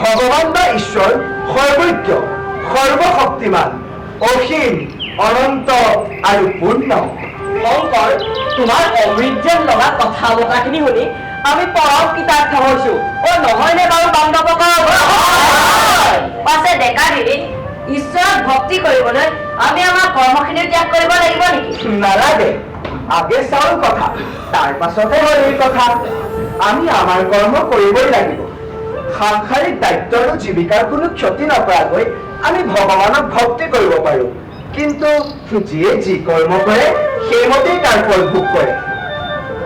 ভগৱান বা ঈশ্বৰ সৰ্বজ্ঞ, সৰ্বশক্তিমান, অসীম, অনন্ত আৰু পূৰ্ণ। শংকৰ, তোমাৰ অমৃত যেন লগা কথা বতৰাখিনি শুনি আমি পৰম কৃতাৰ্থ হৈছো। নহয়নে বাৰু বান্ধৱক? পাছে ডেকা দিদি, ঈশ্বৰক ভক্তি কৰিবলৈ আমি আমাৰ কৰ্মখিনি ত্যাগ কৰিব লাগিব নেকি? নালাগে, আগে চাউল কথা, তাৰ পাছতে হ'ল এই কথা। আমি আমাৰ কৰ্ম কৰিবই লাগিব। সাংসাৰিক দায়িত্ব আৰু জীৱিকাৰ কোনো ক্ষতি নকৰাকৈ আমি ভগৱানক ভক্তি কৰিব পাৰো। কিন্তু যিয়ে যি কৰ্ম কৰে সেইমতেই তাৰ ফল ভোগ কৰে।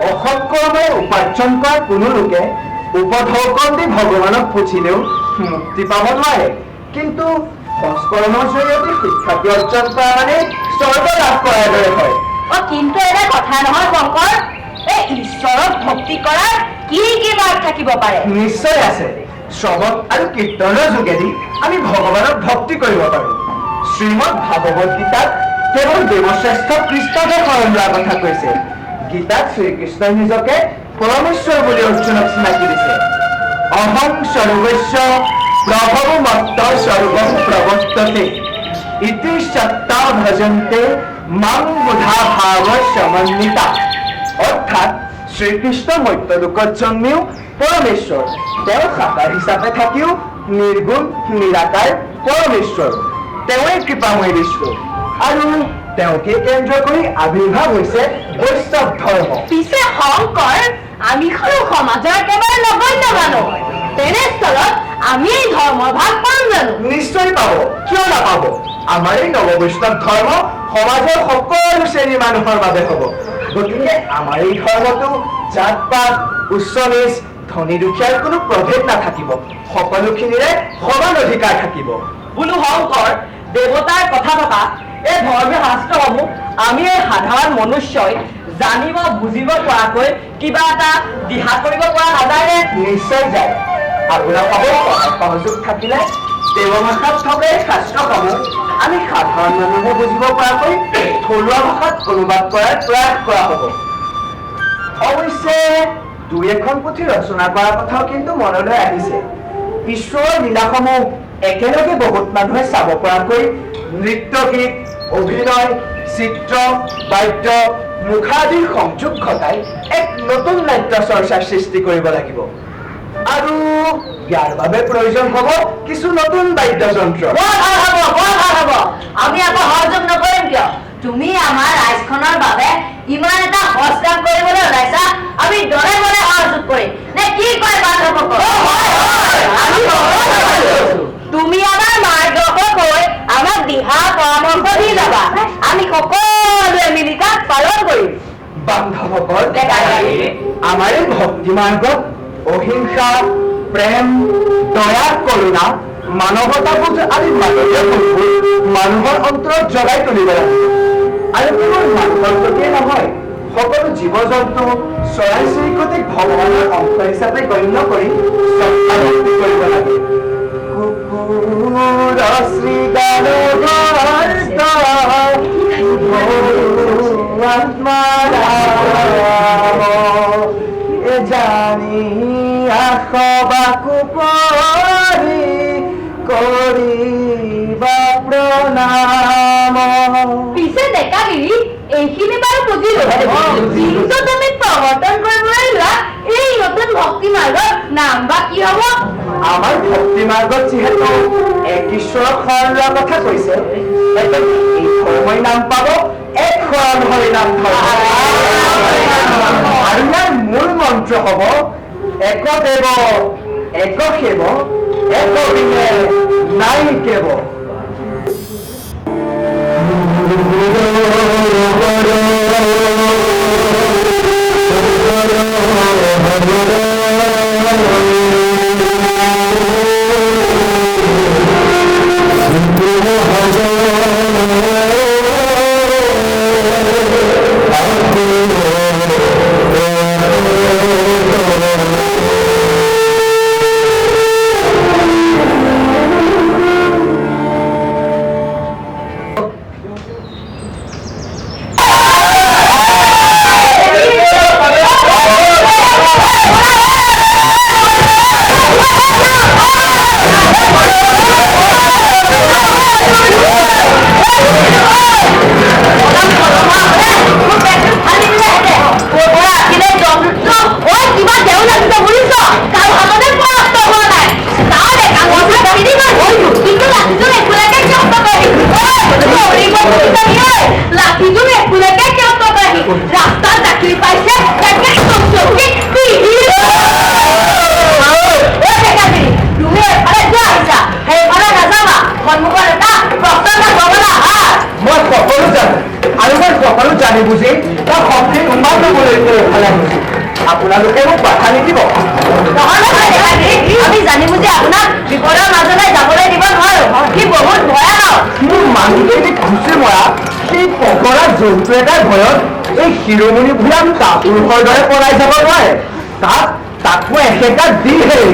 অসৎ কৰ্মৰে উপাৰ্জন কৰা কোনো লোকে উপঢৌকন দি ভগৱানক পুজিলেও মুক্তি পাব নোৱাৰে। কিন্তু সৎকৰ্মৰ জৰিয়তে সুখ্যাতি অৰ্জন কৰা মানে স্বৰ্গ লাভ কৰাৰ দৰে হয়। কিন্তু এটা কথা নহয় শংকৰ, এই ঈশ্বৰক ভক্তি কৰাৰ কি কি মাৰ্গ থাকিব পাৰে? নিশ্চয় আছে। শ্ৰৱণ আৰু কীৰ্তনৰ যোগেদি আমি ভগৱানক ভক্তি কৰিব পাৰো। শ্ৰীমদ ভাগৱত গীতাত কেৱল দেৱশ্ৰেষ্ঠ কৃষ্ণকে শৰণ লোৱাৰ কথা কৈছে। গীতাত শ্ৰীকৃষ্ণই নিজকে পৰমেশ্বৰ বুলি অৰ্জুনক চিনাকি দিছে। অহং সৰ্বস্য প্ৰভু মত্ত সৰ্বং প্ৰৱৰ্ততে ইতি সত্তা ভজন্তে মাং বুধা ভাৱ সমন্বিতা। অৰ্থাৎ শ্ৰীকৃষ্ণ মৰ্ত্যলোকত জন্মিও পৰমেশ্বৰ, তেওঁ সাকাৰ হিচাপে থাকিও নিৰ্গুণ নিৰাকাৰ পৰমেশ্বৰ। তেওঁৱে কৃপাময় বিষ্ণু আৰু তেওঁকে কেন্দ্ৰ কৰি আবিৰ্ভাৱ হৈছে বৈষ্ণৱ ধৰ্ম। পিছে শংকৰ, আমি সৰু সমাজৰ একেবাৰে নগণ্য মানুহ, তেনেস্থলত আমি এই ধৰ্মৰ ভাগ পাম জানো? নিশ্চয় পাব, কিয় নাপাব। আমাৰ এই নৱবৈষ্ণৱ ধৰ্ম সমাজৰ সকলো শ্ৰেণীৰ মানুহৰ বাবে হ'ব। গতিকে আমাৰ এই ধৰ্মটো জাত পাত, উচ্চ নিচ, ধনী দুখীয়াৰ কোনো প্ৰভেদ নাথাকিব। সকলোখিনিৰে সমান অধিকাৰ থাকিব। বোলো শংকৰ, দেৱতাৰ কথা থকা এই ধৰ্মীয় শাস্ত্ৰসমূহ আমি এই সাধাৰণ মনুষ্যই জানিব বুজিব পৰাকৈ কিবা এটা দিহা কৰিব পৰা নাযায়নে? নিশ্চয় যায়। আপোনাৰ সহযোগ থাকিলে দেৱভাষাত থকা এই শাস্ত্ৰসমূহ আমি সাধাৰণ মানুহে বুজিব পৰাকৈ থলুৱা ভাষাত অনুবাদ কৰাৰ প্ৰয়াস কৰা হ'ব। অৱশ্যে দুই এখন পুথি ৰচনা কৰাৰ কথাও কিন্তু মনলৈ আহিছে। ঈশ্বৰৰ লীলাসমূহ একেলগে বহুত মানুহে চাব পৰাকৈ নৃত্য গীত, অভিনয়, চিত্ৰ, বাদ্য, মুখাদিৰ সংযোগ ঘটাই এক নতুন নাট্য চৰ্চাৰ সৃষ্টি কৰিব লাগিব। আৰু ইয়াৰ বাবে প্ৰয়োজন হ'ব কিছু নতুন বাদ্যযন্ত্ৰ। আমি আকৌ সহযোগ নকৰিম কিয়? তুমি আমাৰ ৰাইজখনৰ বাবে ইমান এটা সজ কাম কৰিবলৈ ওলাইছা, আমি দৰে দৰে সহযোগ কৰিম নে কি কয় বান্ধৱসকল? তুমি আমাৰ মাৰ্গদৰ্শক হৈ আমাক দিহা পৰামৰ্শ দি যাবা। আমি সকলোৱে মিলি তাক পালন কৰিম। বান্ধৱসকল, আমাৰ এই ভক্তি মাৰ্গত অহিংসা, প্ৰেম, দয়া, কৰোণা, মানৱতাবোধ আদি মানৱীয় গুণবোৰ মানুহৰ অন্তৰত জগাই তুলিব লাগিব। আৰু কেৱল মানুহৰ প্ৰতিয়ে নহয়, সকলো জীৱ জন্তু, চৰাই চিৰিকটিক ভগৱানৰ অংশ হিচাপে গণ্য কৰি শ্ৰদ্ধা ভক্তি কৰিব লাগে। কুকুৰ শ্ৰী সবাকু পৰি কৰিবা প্ৰণাম। পিছে ডেকাগিৰি এইখিনি বাৰু বুজিলো, কিন্তু তুমি প্ৰৱৰ্তন কৰিবলৈ লোৱা এই নতুন ভক্তি মাৰ্গৰ নাম বা কি হব? আমাৰ ভক্তি মাৰ্গত যিহেতু এক ঈশ্বৰৰ শৰণ লোৱাৰ কথা কৈছে, এই ধৰ্মই নাম পাব এক শৰণ হৰি নাম ধৰ্ম। আৰু ইয়াৰ মূল মন্ত্ৰ হব এক দেৱ এক সেৱ এক বিনে নাই কেৱ। আপোনালোকে মোক বাধা নিদিব। আমি জানি বুজি আপোনাক বিপদৰ মাজলৈ যাবলৈ দিব নোৱাৰো, সি বহুত ভয়ানক। মোৰ মানুহখিনি ঘুচি মৰা সেই পকৰা জন্তু এটাৰ ভয়ত এই শিৰোমণি ভূঞান কাপুৰুষৰ দৰে পলাই যাব নোৱাৰে। তাক মই এসেকা দি হেৰি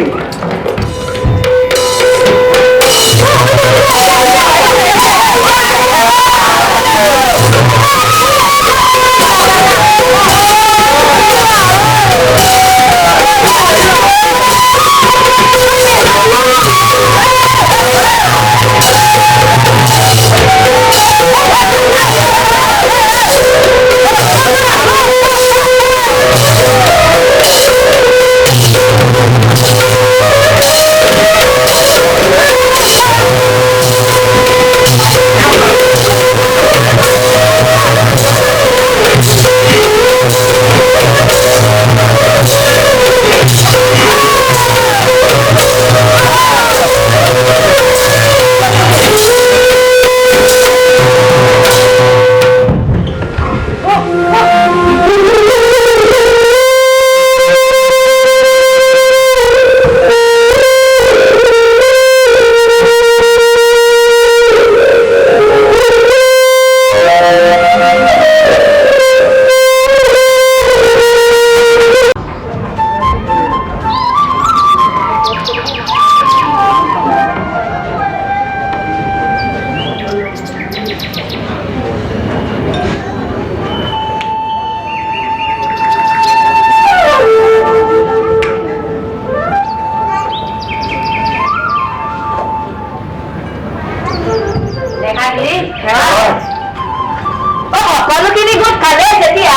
সকলোখিনি গোট খালে যেতিয়া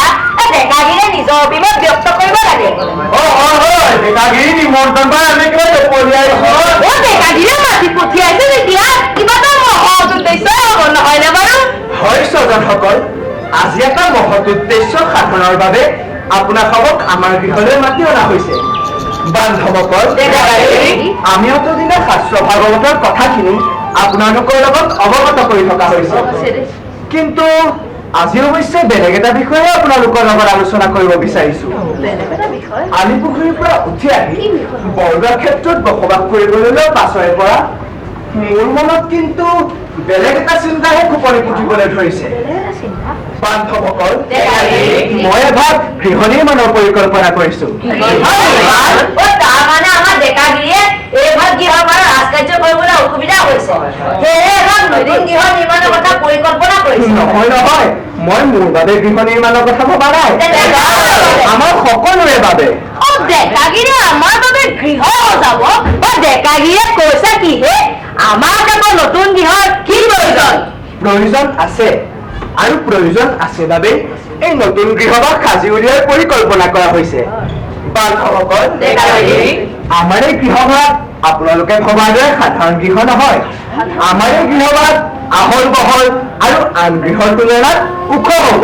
ডেকাগিৰিয়ে নিজৰ অভিমত ব্যক্ত কৰিব লাগে। ডেকাগিৰি নিমন্ত্ৰণ পাই আমি কিবা ডেকাগিৰিয়ে মাতি পঠিয়াইছে যেতিয়া কিবা এটা মহৎ উদ্দেশ্য হ'ব নহয়নে বাৰু? হয় স্বজনসকল, আজি এটা মহৎ উদ্দেশ্য সাধনৰ বাবে আপোনালোকক আমাৰ গৃহলৈ মাতি অনা হৈছে। বান্ধৱসকল, আমি অতদিনে শাস্ত্ৰ ভাগৱতৰ কথাখিনি আপোনালোকৰ লগত অৱগত কৰি থকা হৈছে, কিন্তু আজি অৱশ্যে বেলেগ এটা বিষয়ে আপোনালোকৰ লগত আলোচনা কৰিব বিচাৰিছো। আলিপুখুৰীৰ পৰা উঠি আহি বৰদোৱা ক্ষেত্ৰত বসবাস কৰিবলৈ লোৱাৰ পাছৰে পৰা মোৰ মনত কিন্তু বেলেগ এটা চিন্তাহে খোপনি পুতিবলৈ ধৰিছে। বান্ধৱসকল, মই এভাগ গৃহ নিৰ্মাণৰ পৰিকল্পনা কৰিছো। তাৰমানে আমাৰ ডেকাগিৰিয়ে এইভাগ গৃহ ৰাজকাৰ্য কৰিবলৈ অসুবিধা হৈছে, সেয়েহে এভাগ নতুন গৃহ নিৰ্মাণৰ কথা পৰিকল্পনা কৰিছে। নহয়, মই মোৰ বাবে গৃহ নিৰ্মাণৰ কথা ভবা নাই আমাৰ সকলোৰে বাবে ডেকাগিৰি আমাৰ বাবে গৃহ সজাব ডেকাগিৰিয়ে কৈছে কি হে আমাক আকৌ নতুন গৃহৰ কি প্ৰয়োজন প্ৰয়োজন আছে আৰু প্ৰয়োজন আছে বাবে এই নতুন গৃহবাস সাজি উলিওৱাৰ পৰিকল্পনা কৰা হৈছে বান্ধৱসকল আমাৰ এই গৃহভাগ আপোনালোকে ভবাৰ দৰে সাধাৰণ গৃহ নহয় আমাৰ এই গৃহভাগ আহল বহল আৰু আন গৃহৰ তুলনাত ওখ হ'ব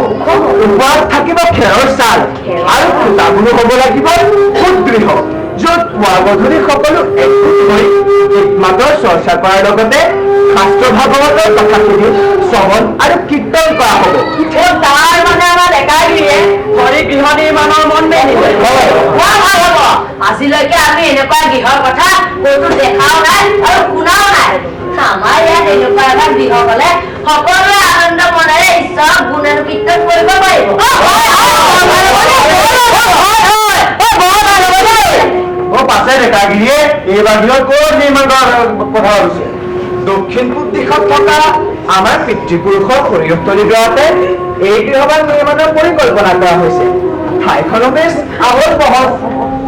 ওপৰত থাকিব খেৰৰ ছাল আৰু খুঁটাবোৰো হ'ব লাগিব সুদৃঢ় য'ত পুৱা গধূলি সকলো একগোট হৈ একমাত্ৰ চৰ্চা কৰাৰ লগতে শাস্ত্ৰ ভাগৱতৰ কথাখিনি শ্ৰৱণ আৰু কীৰ্তন কৰা হ'ব তাৰ মানে আমাৰ ডেকাগিৰিয়ে হৰি গৃহ নিৰ্মাণৰ মন মেলিছে ভাল হ'ব আজিলৈকে আমি এনেকুৱা গৃহৰ কথা ক'তো দেখাও নাই আৰু শুনাও নাই আমাৰ ইয়াত এনেকুৱা এটা গৃহ হ'লে সকলোৱে আনন্দ মনেৰে ঈশ্বৰক গুণানুকীৰ্তন কৰিব পাৰিব পাছে ডেকাগিৰিয়ে এইবাৰ গৃহ ক'ত নিৰ্মাণ কৰাৰ কথা ভাবিছে দক্ষিণ পূব দিশত থকা আমাৰ পিতৃপুৰুষৰ সৰিয়হতলী গাঁৱতে এই গৃহভাগ নিৰ্মাণৰ পৰিকল্পনা কৰা হৈছে ঠাইখনো বেছ আহল বহল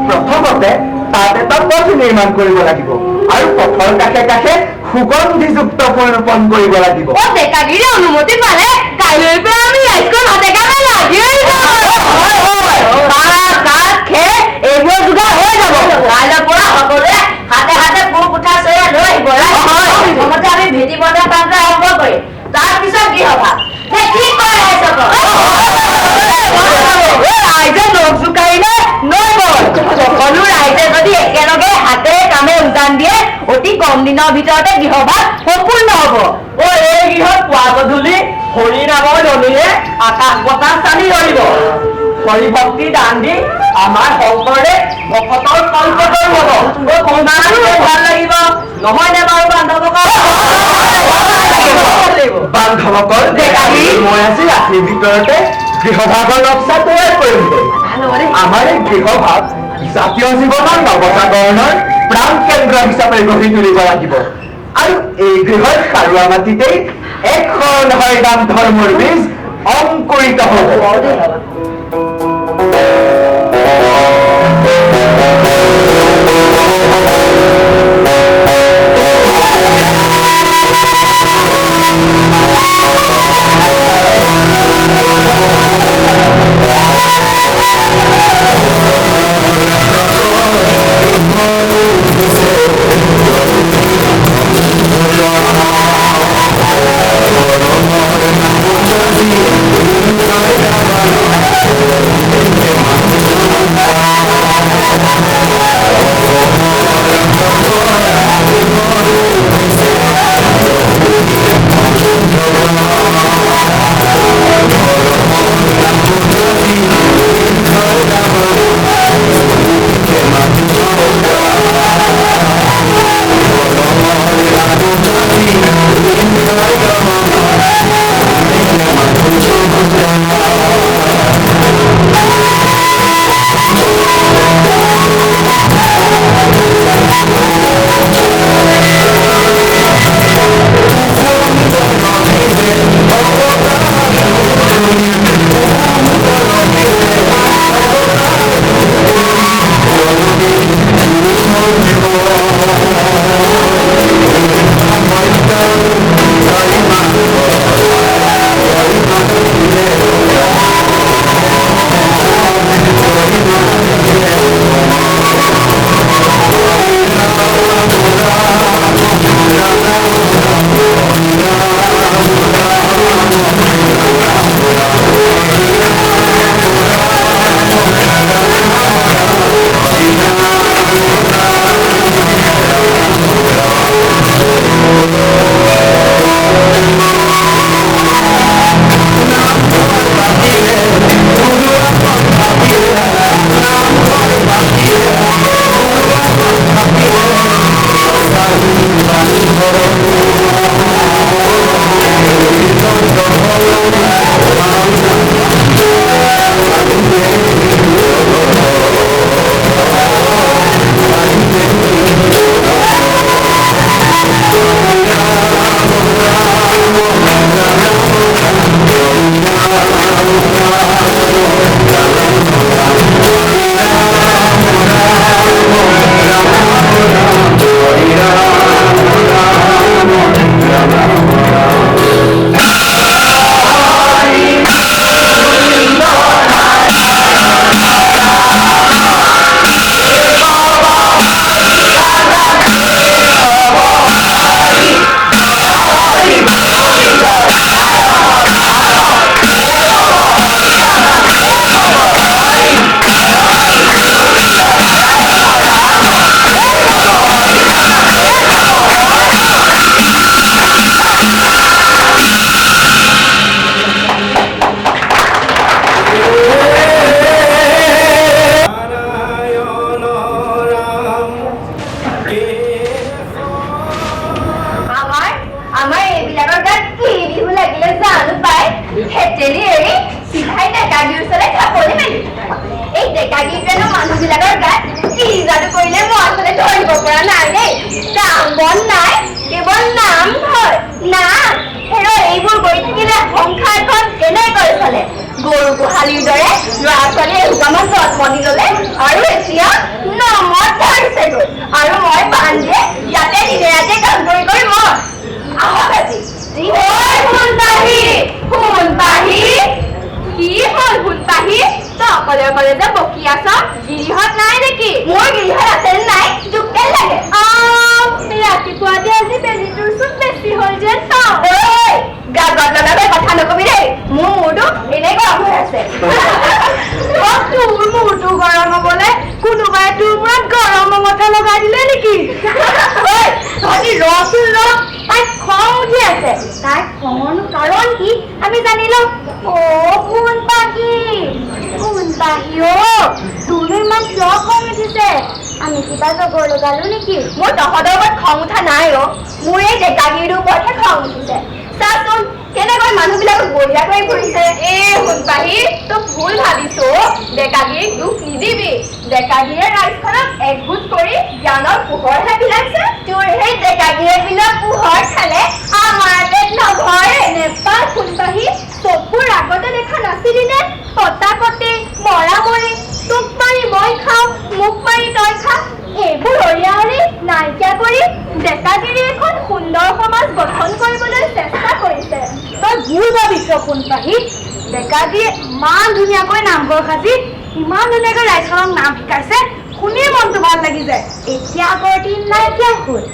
প্ৰথমতে তাত এটা পথ নিৰ্মাণ কৰিব লাগিব আৰু পথৰ কাষে কাষে সুগন্ধিযুক্ত ফুল ৰোপণ কৰিব লাগিব ডেকাগিৰিয়ে অনুমতি পালে কাইলৈৰ পৰা আমি ৰাইজখন হাতে কামে লাগিয়েই এইবোৰ যোগাৰ হৈ যাব কাইলৈৰ পৰা সকলোৱে হাতে হাতে ফুল কোঠা চৈয়া লৈ আহিব প্ৰথমতে আমি ভেটি বন্ধা কামটো আৰম্ভ কৰিম তাৰপিছত গৃহভাগ ঠিক কৰে ৰাইজে লগ জোকাৰিলে নৈ গ'ল সকলো ৰাইজে যদি একেলগে হাতে কামে উজান দিয়ে অতি কম দিনৰ ভিতৰতে গৃহভাগ সম্পূৰ্ণ হ'ব এই গৃহত পুৱা গধূলি হৰি নামৰ ধ্বনিৰে আকাশ বতাহ চালি ধৰিব হৰি ভক্তি দান দি আমাৰ শংকৰে ভকতৰ কল্পতৰ হ'ব ভাল লাগিব নহয়নে বাৰু বান্ধৱসকল মই আজি ৰাতিৰ ভিতৰতে গৃহভাগৰ নক্সা তৈয়াৰ কৰিমগৈ আমাৰ এই গৃহভাগ জাতীয় জীৱনৰ নৱজাগৰণৰ প্ৰাণ কেন্দ্ৰ হিচাপে গঢ়ি তুলিব লাগিব আৰু এই গৃহৰ সাৰুৱা মাটিতেই এখন হৰিনাম ধৰ্মৰ বীজ অংকুৰিত হ'ব Thank you. খেতেলি এৰি চিধাই ডেকাগিৰ ওচৰলৈ খাবলৈ মেলি এই ডেকাগিৰটোৱেনো মানুহবিলাকৰ গাত কি যাদু কৰিলে মই আচলতে ধৰিব পৰা নাই দেই কাম বন নাই কেৱল নাম ঘৰ নাম হেৰ এইবোৰ কৰি থাকিলে সংসাৰখন কেনেকৈ চলে গৰু গোহালিৰ দৰে ল'ৰা ছোৱালীয়ে এসোপামান জন্ম দি ল'লে আৰু এতিয়া নমত ধৰিছেগৈ আৰু মই বান্ধে ইয়াতে দিনে ৰাতে কাম কৰি কৰি মই আহক আজি সোণপাহি সোণপাহি কি হ'ল সোণপাহি তই অকলে অকলে যে বকি আছ গিৰিহঁত নাই নেকি মোৰ গিৰিহঁত আছে নাই জোকেল লাগে ৰাতিপুৱাতে আজি বেজীটোৰ চোন বেছি হ'ল যেন পাওঁ গা গত লগাই কথা নকবি দেই মোৰ মূৰটো এনেই গৰম হৈ আছে তোৰ মূৰটো গৰম হবলৈ কোনোবাই তোৰ মূৰত গৰম মঙঠা লগাই দিলে নেকি তহঁতি ৰচোন ৰ তাইক খং উঠি আছে তাইৰ খঙৰনো কাৰণ কি আমি জানি লওঁ সোণপাহি তোৰনো ইমান কিয় খং উঠিছে আমি কিবা জগৰ লগালো নেকি মোৰ তহঁতৰ ওপৰত খং উঠা নাই মোৰ এই ডেকাগিৰিটোৰ ওপৰতহে খং উঠিছে চাচোন কেনেকৈ মানুহবিলাকক বঢ়িয়া কৰি ফুৰিছে সোণপাহি তই ভুল ভাবিছ ডেকাগিৰিক দুখ নিদিবি ডেকাগিৰিয়ে ৰাইজখনক একগোট কৰি জ্ঞানৰ পোহৰহে বিলাইছে তোৰ সেই ডেকাগিৰিয়ে বিলোৱা পোহৰ খালে আমাৰ পেট নভৰে নেপাল সোণপাহি চকুৰ আগতে দেখা নাছিলি নে কটাকটি মৰামৰি তোক মাৰি মই খাওঁ মোক মাৰি তই খা এইবোৰ অৰিয়াহৰি নাইকিয়া কৰি ডেকাগিৰি এখন সুন্দৰ সমাজ গঠন কৰিবলৈ চেষ্টা কৰিছে তই ভুল ভাবিছ সোণপাহি ডেকাগিৰিয়ে ইমান ধুনীয়াকৈ নামঘৰ সাজি ইমান ধুনীয়াকৈ ৰাইজখনক নাম শিকাইছে শুনিয়ে মনটো ভাল লাগি যায় এতিয়া আগৰ দিন নাইকিয়া হ'ল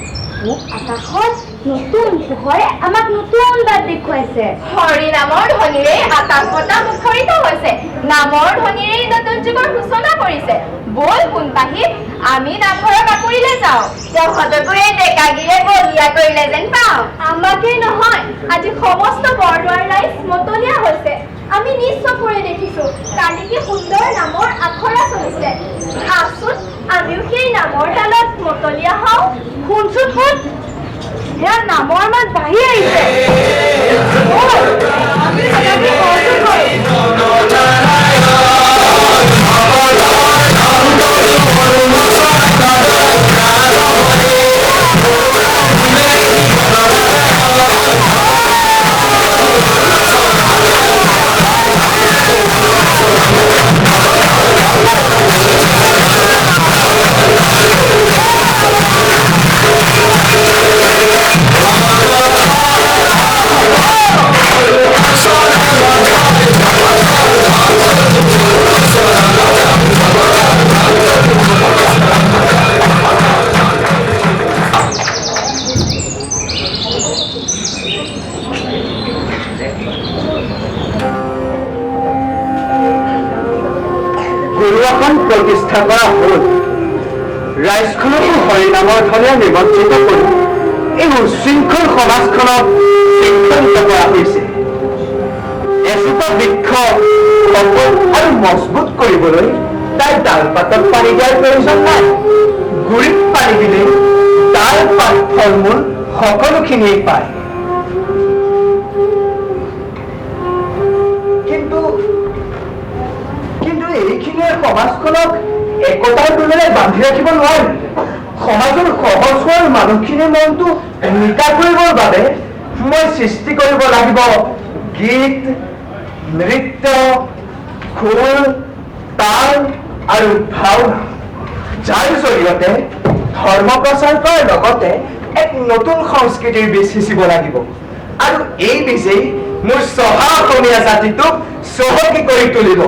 আকাশত নতুন পোহৰে আমাক নতুন বাট দেখুৱাইছে হৰি নামৰ ধ্বনিৰে আকাশ বতাহ মুখৰিত হৈছে নামৰ ধ্বনিৰে নতুন যুগৰ সূচনা কৰিছে বল সোণপাহি আমি নামঘৰৰ বাকৰিলৈ যাওঁ তহঁতকো এই ডেকাগিৰিয়ে বলিয়া কৰিলে যেন পাওঁ আমাকেই নহয় আজি সমস্ত বৰদোৱাৰ ৰাইজ মতলীয়া হৈছে আমি নিজ চকুৰে দেখিছো কালি কি সুন্দৰ নামৰ আখৰা চলিছে আহচোন আমিও সেই নামৰ তালত মতলীয়া হওঁ শুনচোন শুন সেয়া নামৰ মাত বাঢ়ি আহিছে প্ৰতিষ্ঠা কৰা হ'ল ৰাইজখনকো হৰিনামৰ ধনেৰে নিমন্ত্ৰিত কৰি এই উশৃংখল সমাজখনক শৃংখলিত কৰা হৈছে এজোপা বৃক্ষ সবল আৰু মজবুত কৰিবলৈ তাৰ ডাল পাতত পানী দিয়াৰ প্ৰয়োজন নাই গুৰিত পানী দিলে ডাল পাত ফল মূল সকলোখিনিয়ে পায় এইখিনিয়ে সমাজখনক একতাৰ দোলেৰে বান্ধি ৰাখিব নোৱাৰে সমাজৰ সহজ সৰল মানুহখিনিৰ মনটো নিকা কৰিবৰ বাবে মই সৃষ্টি কৰিব লাগিব গীত নৃত্য খোল তাল আৰু ভাওনা যাৰ জৰিয়তে ধৰ্ম প্ৰচাৰ কৰাৰ লগতে এক নতুন সংস্কৃতিৰ বীজ সিঁচিব লাগিব আৰু এই বীজেই মোৰ চহা অসমীয়া জাতিটোক চহকী কৰি তুলিব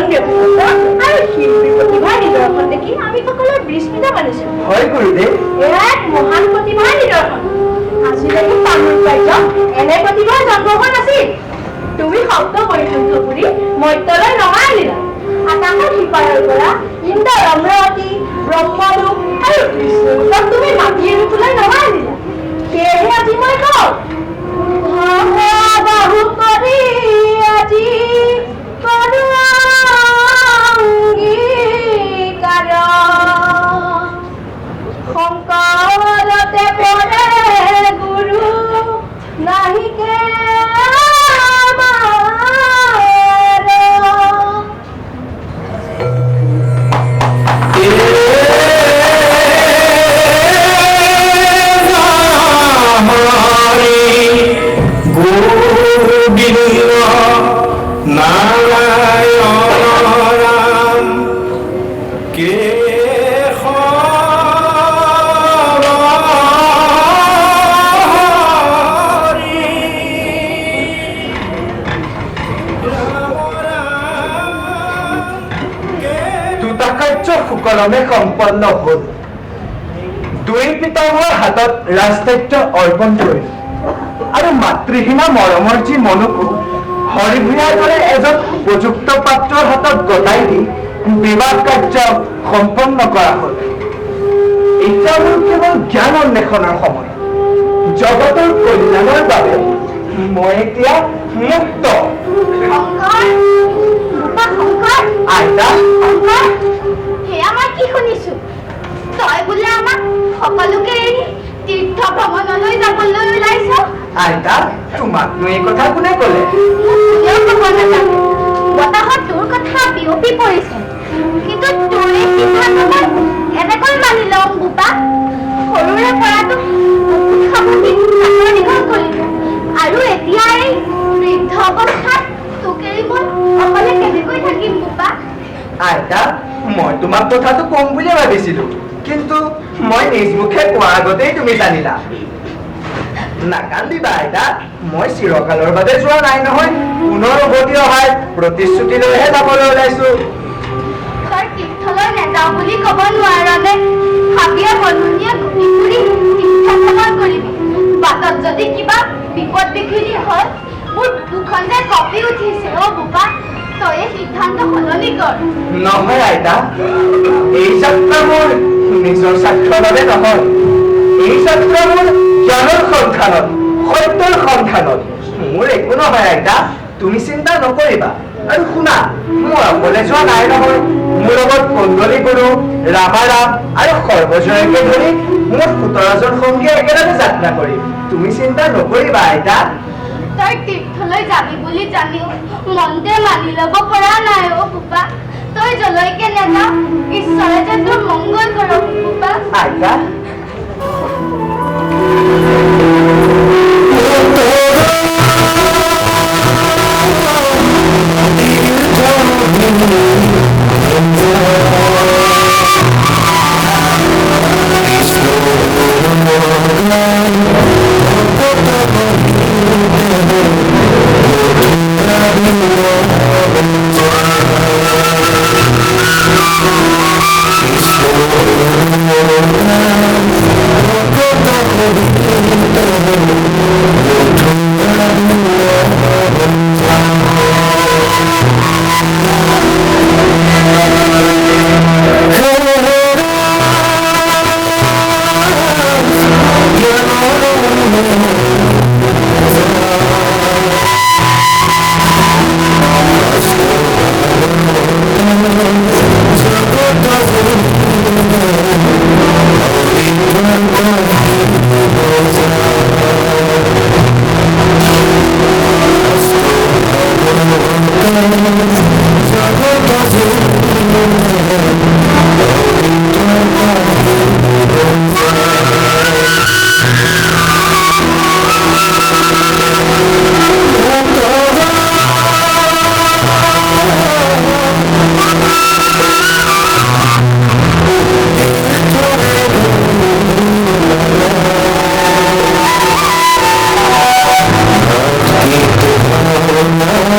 মহান ব্যক্তিত্ব আৰু শিল্পী প্ৰতিভাৰ নিদৰ্শন দেখি আমি সকলোৱে বিস্মিত মানিছো। হয় গুৰুদেৱ, এয়া এক মহান প্ৰতিভাৰ নিদৰ্শন। আজিলৈকে তামোল কাৰ্যত এনে প্ৰতিভাৰ জন্ম হোৱা নাছিল। তুমি শব্দ পৰিশুদ্ধ কৰি মৰ্ত্যলৈ নমাই আনিলা। আকাশৰ সিপাৰৰ পৰা ইন্দ্ৰ অমৰাৱতী ব্ৰহ্মলোক আৰু বিষ্ণুলোকক তুমি মাটিৰ ৰূপলৈ নমাই আনিলা। সেয়েহে আজি মই কওঁ, বাহু কৰি আজি অংগীকাৰ শংকৰতে পৰে গুৰু নাহিকে সুকলমে সম্পন্ন হল। দুই পিতামহৰ হাতত ৰাজতত্ব অৰ্পণ কৰিল আৰু মাতৃহীনা মৰমৰ যি মনুকো হৰিভূঞাৰ দৰে এজন উপযুক্ত পাত্ৰৰ হাতত গতাই দি বিবাহ কাৰ্য সম্পন্ন কৰা হল। এতিয়া মোৰ কেৱল জ্ঞান অন্বেষণৰ সময়। জগতৰ কল্যাণৰ বাবে মই এতিয়া মুক্ত। আইতা, সেয়া মই কি শুনিছো? তই বোলে আমাক সকলোকে এৰি তীৰ্থ ভ্ৰমণলৈ যাবলৈ ওলাইছ? আইতা, তোমাকনো এই কথা কোনে ক'লে? বতাহত তোৰ কথা বিয়পি পৰিছে, কিন্তু তোৰ এই সিদ্ধান্ত মই এনেকৈ মানি লম বোপা। সৰুৰে পৰাতো দীঘল কৰিলো আৰু এতিয়া এই বৃদ্ধ অৱস্থাত তোক এৰি মই অকলে কেনেকৈ থাকিম বোপা? আইতা, মই তোমাক কথাটো কম বুলিয়ে ভাবিছিলো, কিন্তু মই নিজ মুখে কোৱা আগতেই তুমি জানিলা। নাকান্দিবা আইতা, মই চিৰকালৰ বাবে যোৱা নাই নহয়। পুনৰ উভতি অহাৰ প্ৰতিশ্ৰুতি লৈহে যাবলৈ ওলাইছো। তই তীৰ্থলৈ নাযাওঁ বুলি ক'ব নোৱাৰনে? হাবিয়ে বননিয়ে ঘূৰি ফুৰি তীৰ্থ ভ্ৰমণ কৰিবি। বাটত যদি কিবা বিপদ বিঘিনি হয়, মোৰ বুকুখন যে কঁপি উঠিছে অ বোপা। তই এই সিদ্ধান্ত সলনি কৰ। নহয় আইতা, এই যাত্ৰা মোৰ নিজৰ স্বাৰ্থৰ বাবে নহয়। এই যাত্ৰা মোৰ জ্ঞানৰ সন্ধানত, সত্যৰ সন্ধানত। মোৰ একো নহয় আইতা, তুমি চিন্তা নকৰিবা। আৰু শুনা, মই অকলে যোৱা নাই নহয়। মোৰ লগত কুণ্ডলী গুৰু, ৰামাৰাম আৰু সৰ্বজয়কে ধৰি মোৰ 17জন সংগীয়ে একেলগে যাত্ৰা কৰিম। তুমি চিন্তা নকৰিবা আইতা। তই তীৰ্থলৈ যাবি বুলি জানিও মনতে মানি ল'ব পৰা নাই অ বোপা। তই যলৈকে নাযাওঁ, ঈশ্বৰে যে তোৰ মংগল কৰক বোপা। আইতা, Oh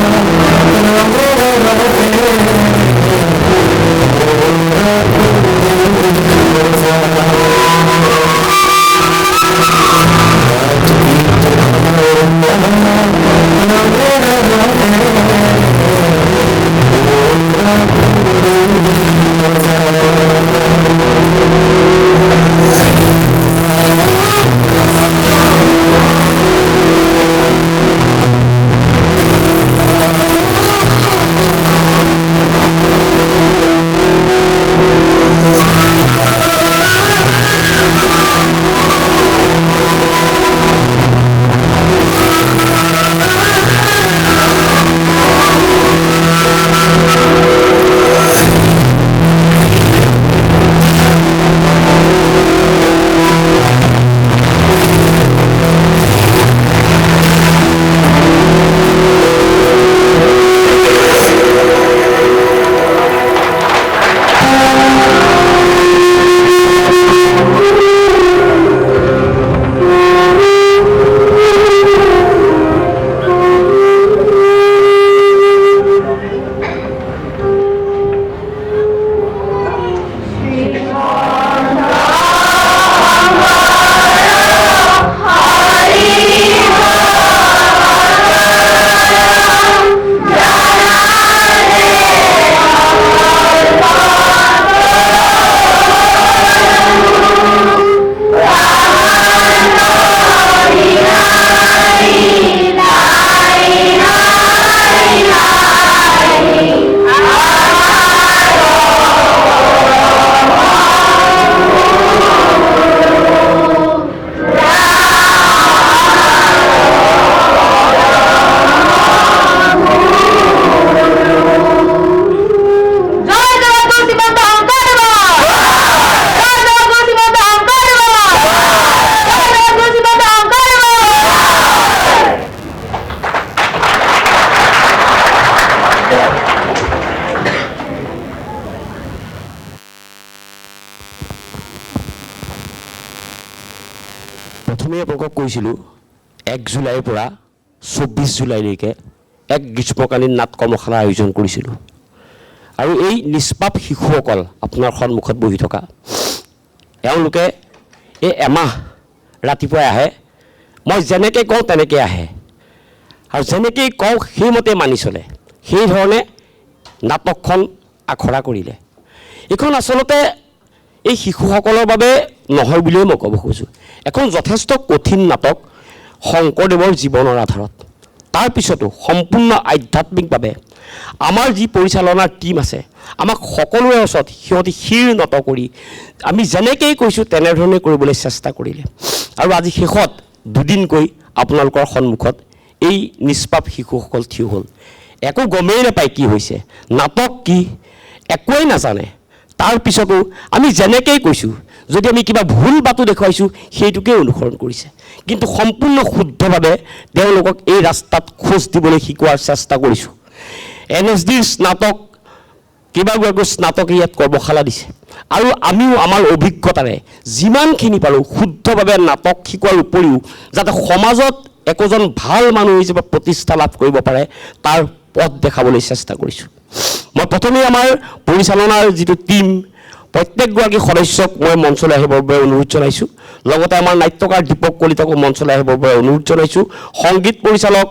প্ৰথমে আপোনালোকক কৈছিলোঁ 1 জুলাইৰ পৰা 24 জুলাইলৈকে এক গ্ৰীষ্মকালীন নাট কৰ্মশালা আয়োজন কৰিছিলোঁ আৰু এই নিষ্পাপ শিশুসকল আপোনাৰ সন্মুখত বহি থকা এওঁলোকে এই এমাহ ৰাতিপুৱাই আহে মই যেনেকৈ কওঁ তেনেকৈ আহে আৰু যেনেকৈ কওঁ সেইমতে মানি চলে সেই ধৰণে নাটকখন আখৰা কৰিলে এইখন আচলতে এই শিশুসকলৰ বাবে নহয় বুলিয়ে মই ক'ব খোজোঁ এখন যথেষ্ট কঠিন নাটক শংকৰদেৱৰ জীৱনৰ আধাৰত তাৰপিছতো সম্পূৰ্ণ আধ্যাত্মিকভাৱে আমাৰ যি পৰিচালনাৰ টীম আছে আমাক সকলোৰে ওচৰত সিহঁতি শিৰ নত কৰি আমি যেনেকৈ কৈছোঁ তেনেধৰণে কৰিবলৈ চেষ্টা কৰিলে আৰু আজি শেষত দুদিনকৈ আপোনালোকৰ সন্মুখত এই নিষ্পাপ শিশুসকল থিয় হ'ল একো গমেই নাপায় কি হৈছে নাটক কি একোৱেই নাজানে তাৰপিছতো আমি যেনেকৈ কৈছোঁ যদি আমি কিবা ভুল বাটো দেখুৱাইছোঁ সেইটোকে অনুসৰণ কৰিছে কিন্তু সম্পূৰ্ণ শুদ্ধভাৱে তেওঁলোকক এই ৰাস্তাত খোজ দিবলৈ শিকোৱাৰ চেষ্টা কৰিছোঁ NSDৰ স্নাতক কেইবাগৰাকীও স্নাতকে ইয়াত কৰ্মশালা দিছে আৰু আমিও আমাৰ অভিজ্ঞতাৰে যিমানখিনি পাৰোঁ শুদ্ধভাৱে নাটক শিকোৱাৰ উপৰিও যাতে সমাজত একোজন ভাল মানুহ হিচাপে প্ৰতিষ্ঠা লাভ কৰিব পাৰে তাৰ পথ দেখাবলৈ চেষ্টা কৰিছোঁ মই প্ৰথমে আমাৰ পৰিচালনাৰ যিটো টীম প্ৰত্যেকগৰাকী সদস্যক মই মঞ্চলৈ আহিবৰ বাবে অনুৰোধ জনাইছোঁ লগতে আমাৰ নাট্যকাৰ দীপক কলিতাকো মঞ্চলৈ আহিবৰ বাবে অনুৰোধ জনাইছোঁ সংগীত পৰিচালক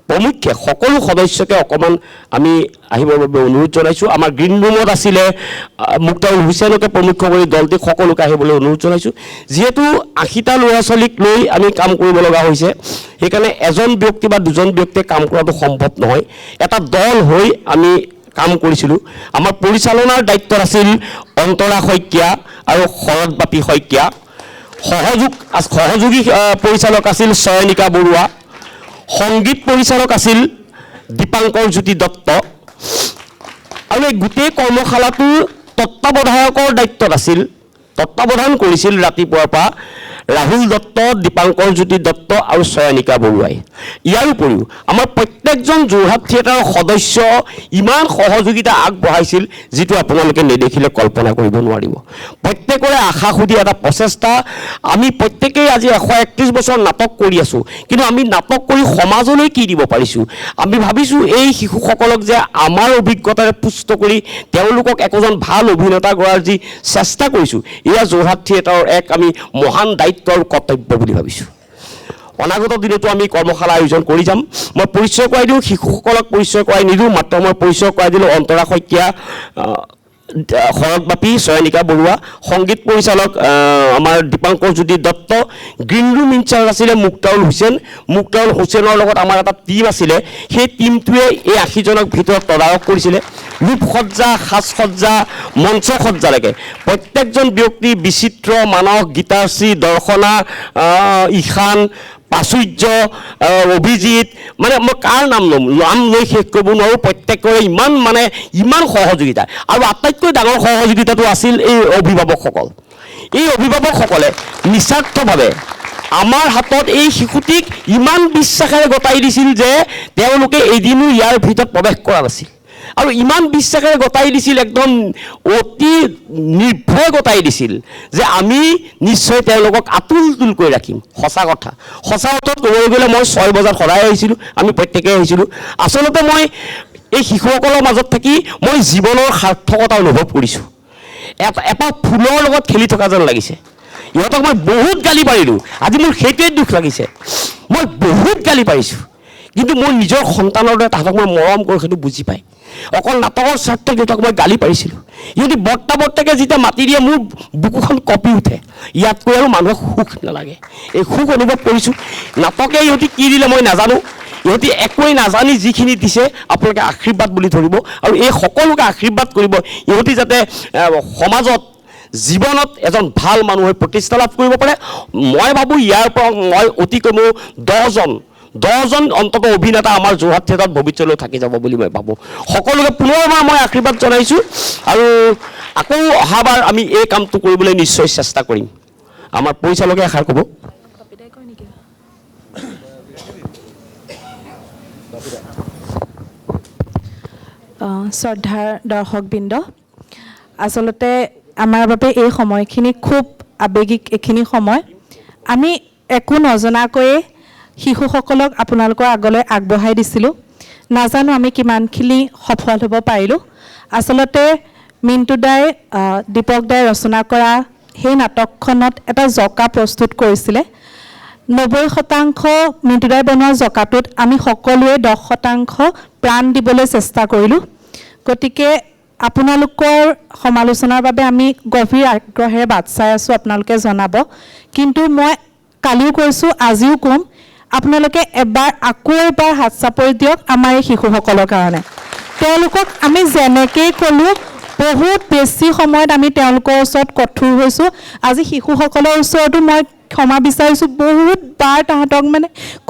প্ৰমুখ্যে সকলো সদস্যকে অকণমান আমি আহিবৰ বাবে অনুৰোধ জনাইছোঁ আমাৰ গ্ৰীণ ৰুমত আছিলে মুক্তাউল হুছেইনকে প্ৰমুখ্য কৰি দলটিক সকলোকে আহিবলৈ অনুৰোধ জনাইছোঁ যিহেতু 80টা ল'ৰা ছোৱালীক লৈ আমি কাম কৰিব লগা হৈছে সেইকাৰণে এজন ব্যক্তি বা দুজন ব্যক্তিয়ে কাম কৰাটো সম্ভৱ নহয় এটা দল হৈ আমি কাম কৰিছিলোঁ আমাৰ পৰিচালনাৰ দায়িত্বত আছিল অন্তৰা শইকীয়া আৰু শৰৎবাপী শইকীয়া সহযোগী পৰিচালক আছিল চয়নিকা বৰুৱা সংগীত পৰিচালক আছিল দীপাংকৰ জ্যোতি দত্ত আৰু এই গোটেই কৰ্মশালাটোৰ তত্ত্বাৱধায়কৰ দায়িত্বত আছিল তত্ত্বাৱধান কৰিছিল ৰাতিপুৱাৰ পৰা ৰাহুল দত্ত, দীপাংকৰ জ্যোতি দত্ত আৰু চয়নিকা বৰুৱাই। ইয়াৰ উপৰিও আমাৰ প্ৰত্যেকজন যোৰহাট থিয়েটাৰৰ সদস্য ইমান সহযোগিতা আগবঢ়াইছিল যিটো আপোনালোকে নেদেখিলে কল্পনা কৰিব নোৱাৰিব। প্ৰত্যেকৰে আশা সুধি এটা প্ৰচেষ্টা। আমি প্ৰত্যেকেই আজি 131 বছৰ নাটক কৰি আছোঁ, কিন্তু আমি নাটক কৰি সমাজলৈ কি দিব পাৰিছোঁ? আমি ভাবিছোঁ এই শিশুসকলক যে আমাৰ অভিজ্ঞতাৰে পুষ্ট কৰি তেওঁলোকক একোজন ভাল অভিনেতা গঢ়াৰ যি চেষ্টা কৰিছোঁ, এয়া যোৰহাট থিয়েটাৰৰ এক আমি মহান দায়িত্ব আৰু কৰ্তব্য বুলি ভাবিছোঁ। অনাগত দিনতো আমি কৰ্মশালা আয়োজন কৰি যাম। মই পৰিচয় কৰাই দিওঁ, শিশুসকলক পৰিচয় কৰাই নিদিওঁ, মাত্ৰ মই পৰিচয় কৰাই দিলোঁ অন্তৰা শইকীয়া, শৰৎবাপী, চয়নিকা বৰুৱা, সংগীত পৰিচালক আমাৰ দীপাংকৰ জ্যোতি দত্ত, গ্ৰীণ ৰুম ইনচাৰ্জ আছিলে মুক্তাউল হুছেইন। মুক্তাউল হুছেইনৰ লগত আমাৰ এটা টীম আছিলে, সেই টীমটোৱে এই 80জনক ভিতৰত তদাৰক কৰিছিলে। ৰূপসজ্জা, সাজসজ্জা, মঞ্চসজ্জালৈকে প্ৰত্যেকজন ব্যক্তি বিচিত্ৰ, মানস, গীতাশ্ৰী, দৰ্শনা, ঈশান, প্ৰাচুৰ্য, অভিজিত, মানে মই কাৰ নাম লৈ শেষ কৰিব নোৱাৰোঁ। প্ৰত্যেকৰে ইমান সহযোগিতা, আৰু আটাইতকৈ ডাঙৰ সহযোগিতাটো আছিল এই অভিভাৱকসকল। এই অভিভাৱকসকলে নিস্বাৰ্থভাৱে আমাৰ হাতত এই শিশুটিক ইমান বিশ্বাসেৰে গতাই দিছিল যে তেওঁলোকে এদিনো ইয়াৰ ভিতৰত প্ৰৱেশ কৰা নাছিল, আৰু ইমান বিশ্বাসেৰে গতাই দিছিল, একদম অতি নিৰ্ভয়ে গতাই দিছিল যে আমি নিশ্চয় তেওঁলোকক আতুলকৈ ৰাখিম। সঁচা কথা, সঁচা অৰ্থত ক'বলৈ গ'লে মই 6 বজাত সদায় আহিছিলোঁ, আমি প্ৰত্যেকেই আহিছিলোঁ। আচলতে মই এই শিশুসকলৰ মাজত থাকি মই জীৱনৰ সাৰ্থকতা অনুভৱ কৰিছোঁ। এটা ফুলৰ লগত খেলি থকা যেন লাগিছে। ইহঁতক মই বহুত গালি পাৰিলোঁ, আজি মোৰ সেইটোৱে দুখ লাগিছে। মই বহুত গালি পাৰিছোঁ, কিন্তু মোৰ নিজৰ সন্তানৰ দৰে তাহাঁতক মই মৰম কৰোঁ, সেইটো বুজি পায়। অকল নাটকৰ স্বাৰ্থত দেউতাক মই গালি পাৰিছিলোঁ। ইহঁতি বৰ্তাকে যেতিয়া মাতি দিয়ে মোৰ বুকুখন কঁপি উঠে। ইয়াতকৈ আৰু মানুহক সুখ নালাগে, এই সুখ অনুভৱ কৰিছোঁ। নাটকে ইহঁতি কি দিলে মই নাজানো, ইহঁতি একোৱেই নাজানি যিখিনি দিছে আপোনালোকে আশীৰ্বাদ বুলি ধৰিব, আৰু এই সকলোকে আশীৰ্বাদ কৰিব ইহঁতি যাতে সমাজত জীৱনত এজন ভাল মানুহ হৈ প্ৰতিষ্ঠা লাভ কৰিব পাৰে। মই ভাবোঁ ইয়াৰ পৰা মই অতি কমেও 10জন অন্তত অভিনেতা আমাৰ যোৰহাট থিয়েটাৰত ভৱিষ্যতলৈ থাকি যাব বুলি মই ভাবোঁ। সকলোকে পুনৰবাৰ মই আশীৰ্বাদ জনাইছোঁ, আৰু আকৌ অহাবাৰ আমি এই কামটো কৰিবলৈ নিশ্চয় চেষ্টা কৰিম। আমাৰ পৰিচালকে এষাৰ ক'ব। শ্ৰদ্ধাৰ দৰ্শকবৃন্দ, আচলতে আমাৰ বাবে এই সময়খিনি খুব আৱেগিক। এইখিনি সময় আমি একো নজনাকৈয়ে শিশুসকলক আপোনালোকৰ আগলৈ আগবঢ়াই দিছিলোঁ। নাজানো আমি কিমানখিনি সফল হ'ব পাৰিলোঁ। আচলতে মিণ্টু দাই, দীপক দাই ৰচনা কৰা সেই নাটকখনত এটা জঁকা প্ৰস্তুত কৰিছিলে। 90% মিণ্টু দাই বনোৱা জঁকাটোত আমি সকলোৱে 10% প্ৰাণ দিবলৈ চেষ্টা কৰিলোঁ। গতিকে আপোনালোকৰ সমালোচনাৰ বাবে আমি গভীৰ আগ্ৰহেৰে বাট চাই আছোঁ, আপোনালোকে জনাব। কিন্তু মই কালিও কৈছোঁ, আজিও ক'ম, আপোনালোকে আকৌ এবাৰ হাত চাপৰি দিয়ক আমাৰ এই শিশুসকলৰ কাৰণে। তেওঁলোকক আমি যেনেকৈ ক'লোঁ, বহুত বেছি সময়ত আমি তেওঁলোকৰ ওচৰত কঠোৰ হৈছোঁ। আজি শিশুসকলৰ ওচৰতো মই ক্ষমা বিচাৰিছোঁ, বহুতবাৰ তাহাঁতক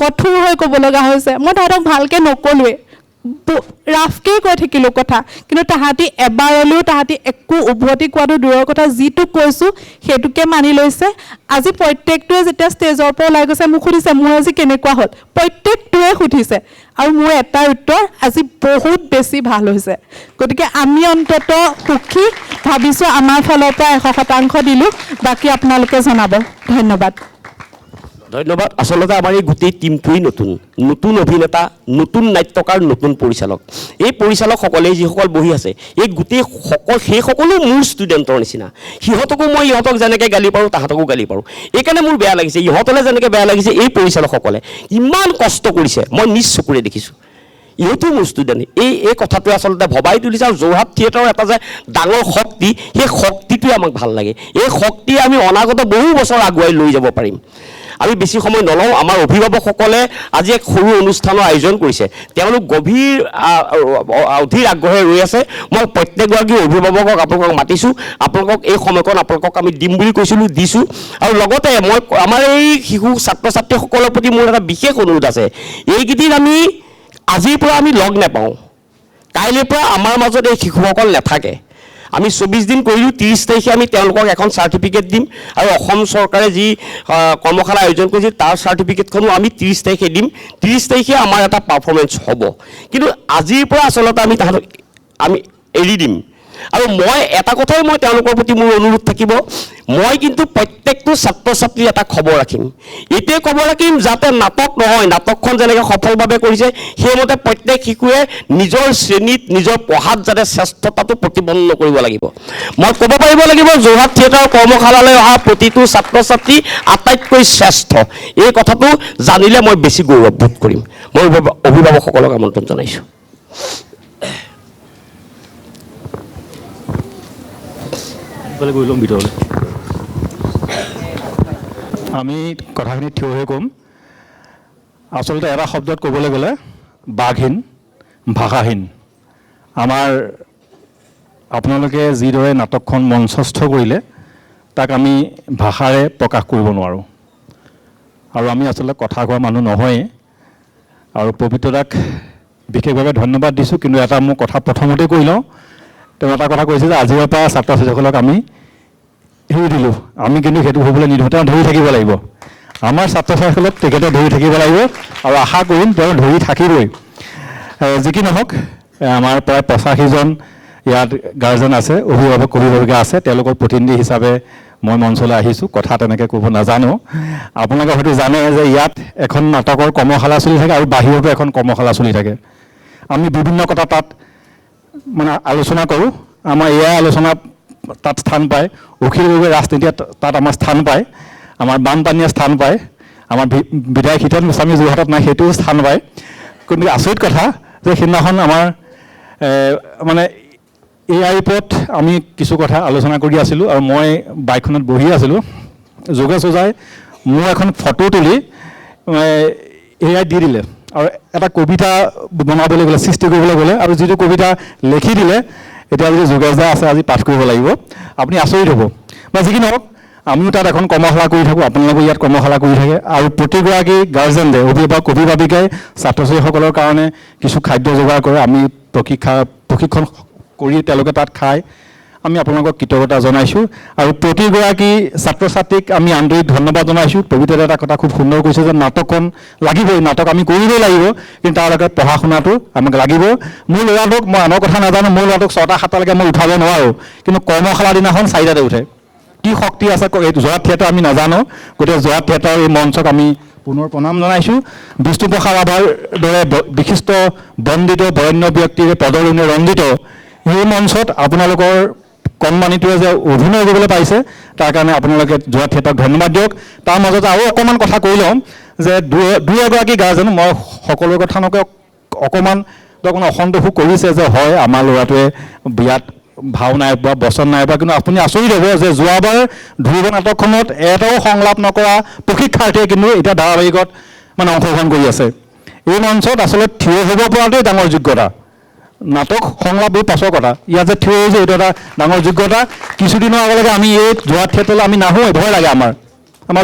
কঠোৰ হৈ ক'ব লগা হৈছে। মই তাহাঁতক ভালকৈ নক'লোৱেই, ৰাফকৈ কৈ থাকিলোঁ কথা, কিন্তু তাহাঁতি এবাৰলৈও তাহাঁতি একো উভতি কোৱাটো দূৰৰ কথা, যিটো কৈছোঁ সেইটোকে মানি লৈছে। আজি প্ৰত্যেকটোৱে যেতিয়া ষ্টেজৰ পৰা ওলাই গৈছে মোক সুধিছে মোৰ আজি কেনেকুৱা হ'ল, প্ৰত্যেকটোৱে সুধিছে, আৰু মোৰ এটাই উত্তৰ, আজি বহুত বেছি ভাল হৈছে। গতিকে আমি অন্তত সুখী, ভাবিছোঁ আমাৰ ফালৰ পৰা 100% দিলোঁ। বাকী আপোনালোকে জনাব। ধন্যবাদ। আচলতে আমাৰ এই গোটেই টীমটোৱেই নতুন অভিনেতা, নতুন নাট্যকাৰ, নতুন পৰিচালক। এই পৰিচালকসকলে যিসকল বহি আছে, এই গোটেই সেইসকলো মোৰ ষ্টুডেণ্টৰ নিচিনা। সিহঁতকো মই ইহঁতক যেনেকৈ গালি পাৰোঁ তাহাঁতকো গালি পাৰোঁ। এইকাৰণে মোৰ বেয়া লাগিছে, ইহঁতলৈ যেনেকৈ বেয়া লাগিছে এই পৰিচালকসকলে ইমান কষ্ট কৰিছে মই নিজ চকুৰে দেখিছোঁ। ইহঁতো মোৰ ষ্টুডেণ্ট। এই কথাটোৱে আচলতে ভবাই তুলিছে। আৰু যোৰহাট থিয়েটাৰৰ এটা যে ডাঙৰ শক্তি, সেই শক্তিটোৱে আমাক ভাল লাগে। এই শক্তিয়ে আমি অনাগত বহু বছৰ আগুৱাই লৈ যাব পাৰিম। আমি বেছি সময় নলওঁ। আমাৰ অভিভাৱকসকলে আজি এক সৰু অনুষ্ঠানৰ আয়োজন কৰিছে, তেওঁলোক অধীৰ আগ্ৰহে ৰৈ আছে। মই প্ৰত্যেকগৰাকী অভিভাৱকক আপোনালোকক মাতিছোঁ, আপোনালোকক এই সময়কণ আপোনালোকক আমি দিম বুলি কৈছিলোঁ, দিছোঁ। আৰু লগতে মই আমাৰ এই শিশু ছাত্ৰ ছাত্ৰীসকলৰ প্ৰতি মোৰ এটা বিশেষ অনুৰোধ আছে। এইকেইদিন আমি আজিৰ পৰা আমি লগ নাপাওঁ, কাইলৈৰ পৰা আমাৰ মাজত এই শিশুসকল নাথাকে। আমি 24 দিন কৰিলোঁ 30 তাৰিখে আমি তেওঁলোকক এখন চাৰ্টিফিকেট দিম আৰু অসম চৰকাৰে যি কৰ্মশালা আয়োজন কৰিছে তাৰ চাৰ্টিফিকেটখনো আমি 30 তাৰিখে দিম 30 তাৰিখে আমাৰ এটা পাৰফৰ্মেঞ্চ হ'ব কিন্তু আজিৰ পৰা আচলতে আমি তাহাঁতক আমি এৰি দিম আৰু মই এটা কথাই মই তেওঁলোকৰ প্ৰতি মোৰ অনুৰোধ থাকিব মই কিন্তু প্ৰত্যেকটো ছাত্ৰ ছাত্ৰীৰ এটা খবৰ ৰাখিম এইটোৱে খবৰ ৰাখিম যাতে নাটক নহয় নাটকখন যেনেকৈ সফলভাৱে কৰিছে সেইমতে প্ৰত্যেক শিশুৱে নিজৰ শ্ৰেণীত নিজৰ পঢ়াত যাতে শ্ৰেষ্ঠতাটো প্ৰতিপন্ন কৰিব লাগিব মই ক'ব পাৰিব লাগিব যোৰহাট থিয়েটাৰ কৰ্মশালালৈ অহা প্ৰতিটো ছাত্ৰ ছাত্ৰী আটাইতকৈ শ্ৰেষ্ঠ এই কথাটো জানিলে মই বেছি গৌৰৱবোধ কৰিম মই অভিভাৱকসকলক আমন্ত্ৰণ জনাইছোঁ আমি কথাখিনি থিয় হৈ ক'ম আচলতে এটা শব্দত ক'বলৈ গ'লে বাঘহীন ভাষাহীন আমাৰ আপোনালোকে যিদৰে নাটকখন মঞ্চস্থ কৰিলে তাক আমি ভাষাৰে প্ৰকাশ কৰিব নোৱাৰোঁ আৰু আমি আচলতে কথা কোৱা মানুহ নহয়েই আৰু পবিত্ৰতাক বিশেষভাৱে ধন্যবাদ দিছোঁ কিন্তু এটা মোৰ কথা প্ৰথমতে কৈ লওঁ তেওঁ এটা কথা কৈছে যে আজিৰ পৰা ছাত্ৰ ছাত্ৰীসকলক আমি এৰি দিলোঁ আমি কিন্তু সেইটো হ'বলৈ নিদিওঁ তেওঁ ধৰি থাকিব লাগিব আমাৰ ছাত্ৰ ছাত্ৰীসকলক তেখেতে ধৰি থাকিব লাগিব আৰু আশা কৰিম তেওঁ ধৰি থাকিবই যি কি নহওক আমাৰ প্ৰায় 85জন ইয়াত গাৰ্জেন আছে অভিভাৱিকা আছে তেওঁলোকৰ প্ৰতিনিধি হিচাপে মই মঞ্চলৈ আহিছোঁ কথা তেনেকৈ ক'ব নাজানো আপোনালোকে হয়তো জানে যে ইয়াত এখন নাটকৰ কৰ্মশালা চলি থাকে আৰু বাহিৰতো এখন কৰ্মশালা চলি থাকে আমি বিভিন্ন কথা তাত মানে আলোচনা কৰোঁ আমাৰ এয়াই আলোচনা তাত স্থান পায় অখিল গগৈ ৰাজনীতিয়ে তাত আমাৰ স্থান পায় আমাৰ বানপানীয়ে স্থান পায় আমাৰ বিধায়ক হিতেন গোস্বামী যোৰহাটত নাই সেইটোও স্থান পায় কিন্তু আচৰিত কথা যে সেইদিনাখন আমাৰ মানে এয়াৰ ওপৰত আমি কিছু কথা আলোচনা কৰি আছিলোঁ আৰু মই বাইকখনত বহি আছিলোঁ যোগে চোজাই মোৰ এখন ফটো তুলি এয়াই দি দিলে আৰু এটা কবিতা বনাবলৈ গ'লে সৃষ্টি কৰিবলৈ গ'লে আৰু যিটো কবিতা লিখি দিলে এতিয়া যদি যোগেশ দা আছে আজি পাঠ কৰিব লাগিব আপুনি আচৰিত হ'ব বা যি কি নহওক আমিও তাত এখন কৰ্মশালা কৰি থাকোঁ আপোনালোকে ইয়াত কৰ্মশালা কৰি থাকে আৰু প্ৰতিগৰাকী গাৰ্জেনে অভিভাৱিকাই ছাত্ৰ ছাত্ৰীসকলৰ কাৰণে কিছু খাদ্য যোগাৰ কৰে আমি প্ৰশিক্ষণ কৰি তেওঁলোকে তাত খায় আমি আপোনালোকক কৃতজ্ঞতা জনাইছোঁ আৰু প্ৰতিগৰাকী ছাত্ৰ ছাত্ৰীক আমি আন্তৰিক ধন্যবাদ জনাইছোঁ পবিত্ৰতাই এটা কথা খুব সুন্দৰ কৈছে যে নাটকখন লাগিবই নাটক আমি কৰিবই লাগিব কিন্তু তাৰ লগত পঢ়া শুনাটো আমাক লাগিব মোৰ ল'ৰাটোক মই আনৰ কথা নাজানো মোৰ ল'ৰাটোক 6টা 7টালৈকে মই উঠাব নোৱাৰোঁ কিন্তু কৰ্মশালা দিনাখন 4টাতে উঠে কি শক্তি আছে যোৰহাট থিয়েটাৰ আমি নাজানো গতিকে যোৰহাট থিয়েটাৰৰ এই মঞ্চক আমি পুনৰ প্ৰণাম জনাইছোঁ বিষ্ণুপ্ৰসাদ ৰাভাৰ দৰে বিশিষ্ট বন্দিত বৰেণ্য ব্যক্তিৰে পদৰণে ৰঞ্জিত এই মঞ্চত আপোনালোকৰ কণমানিটোৱে যে অভিনয় কৰিবলৈ পাইছে তাৰ কাৰণে আপোনালোকে যোৰহাট থিয়েটাৰক ধন্যবাদ দিয়ক তাৰ মাজতে আৰু অকণমান কথা কৈ ল'ম যে দুই এগৰাকী গাৰ্জেন মই সকলোৰে কথা নকয় অকণমান অসন্তোষো কৰিছে যে হয় আমাৰ ল'ৰাটোৱে বিয়াত ভাও নাই পোৱা বচন নাই পোৱা কিন্তু আপুনি আচৰিত হ'ব যে যোৱাবাৰ ধ্ৰুৱ নাটকখনত এটাও সংলাপ নকৰা প্ৰশিক্ষাৰ্থীয়ে কিন্তু এতিয়া ধাৰাবাহিকত মানে অংশগ্ৰহণ কৰি আছে এই মঞ্চত আচলতে থিয় হ'ব পৰাটোৱেই ডাঙৰ যোগ্যতা নাটক সংলাপ এই পাছৰ কথা ইয়াত যে থিয় হৈছে এইটো এটা ডাঙৰ যোগ্যতা কিছুদিনৰ আগলৈকে আমি এই যোৰহাট থিয়েটাৰলৈ আমি নাহোঁ ভয় লাগে আমাৰ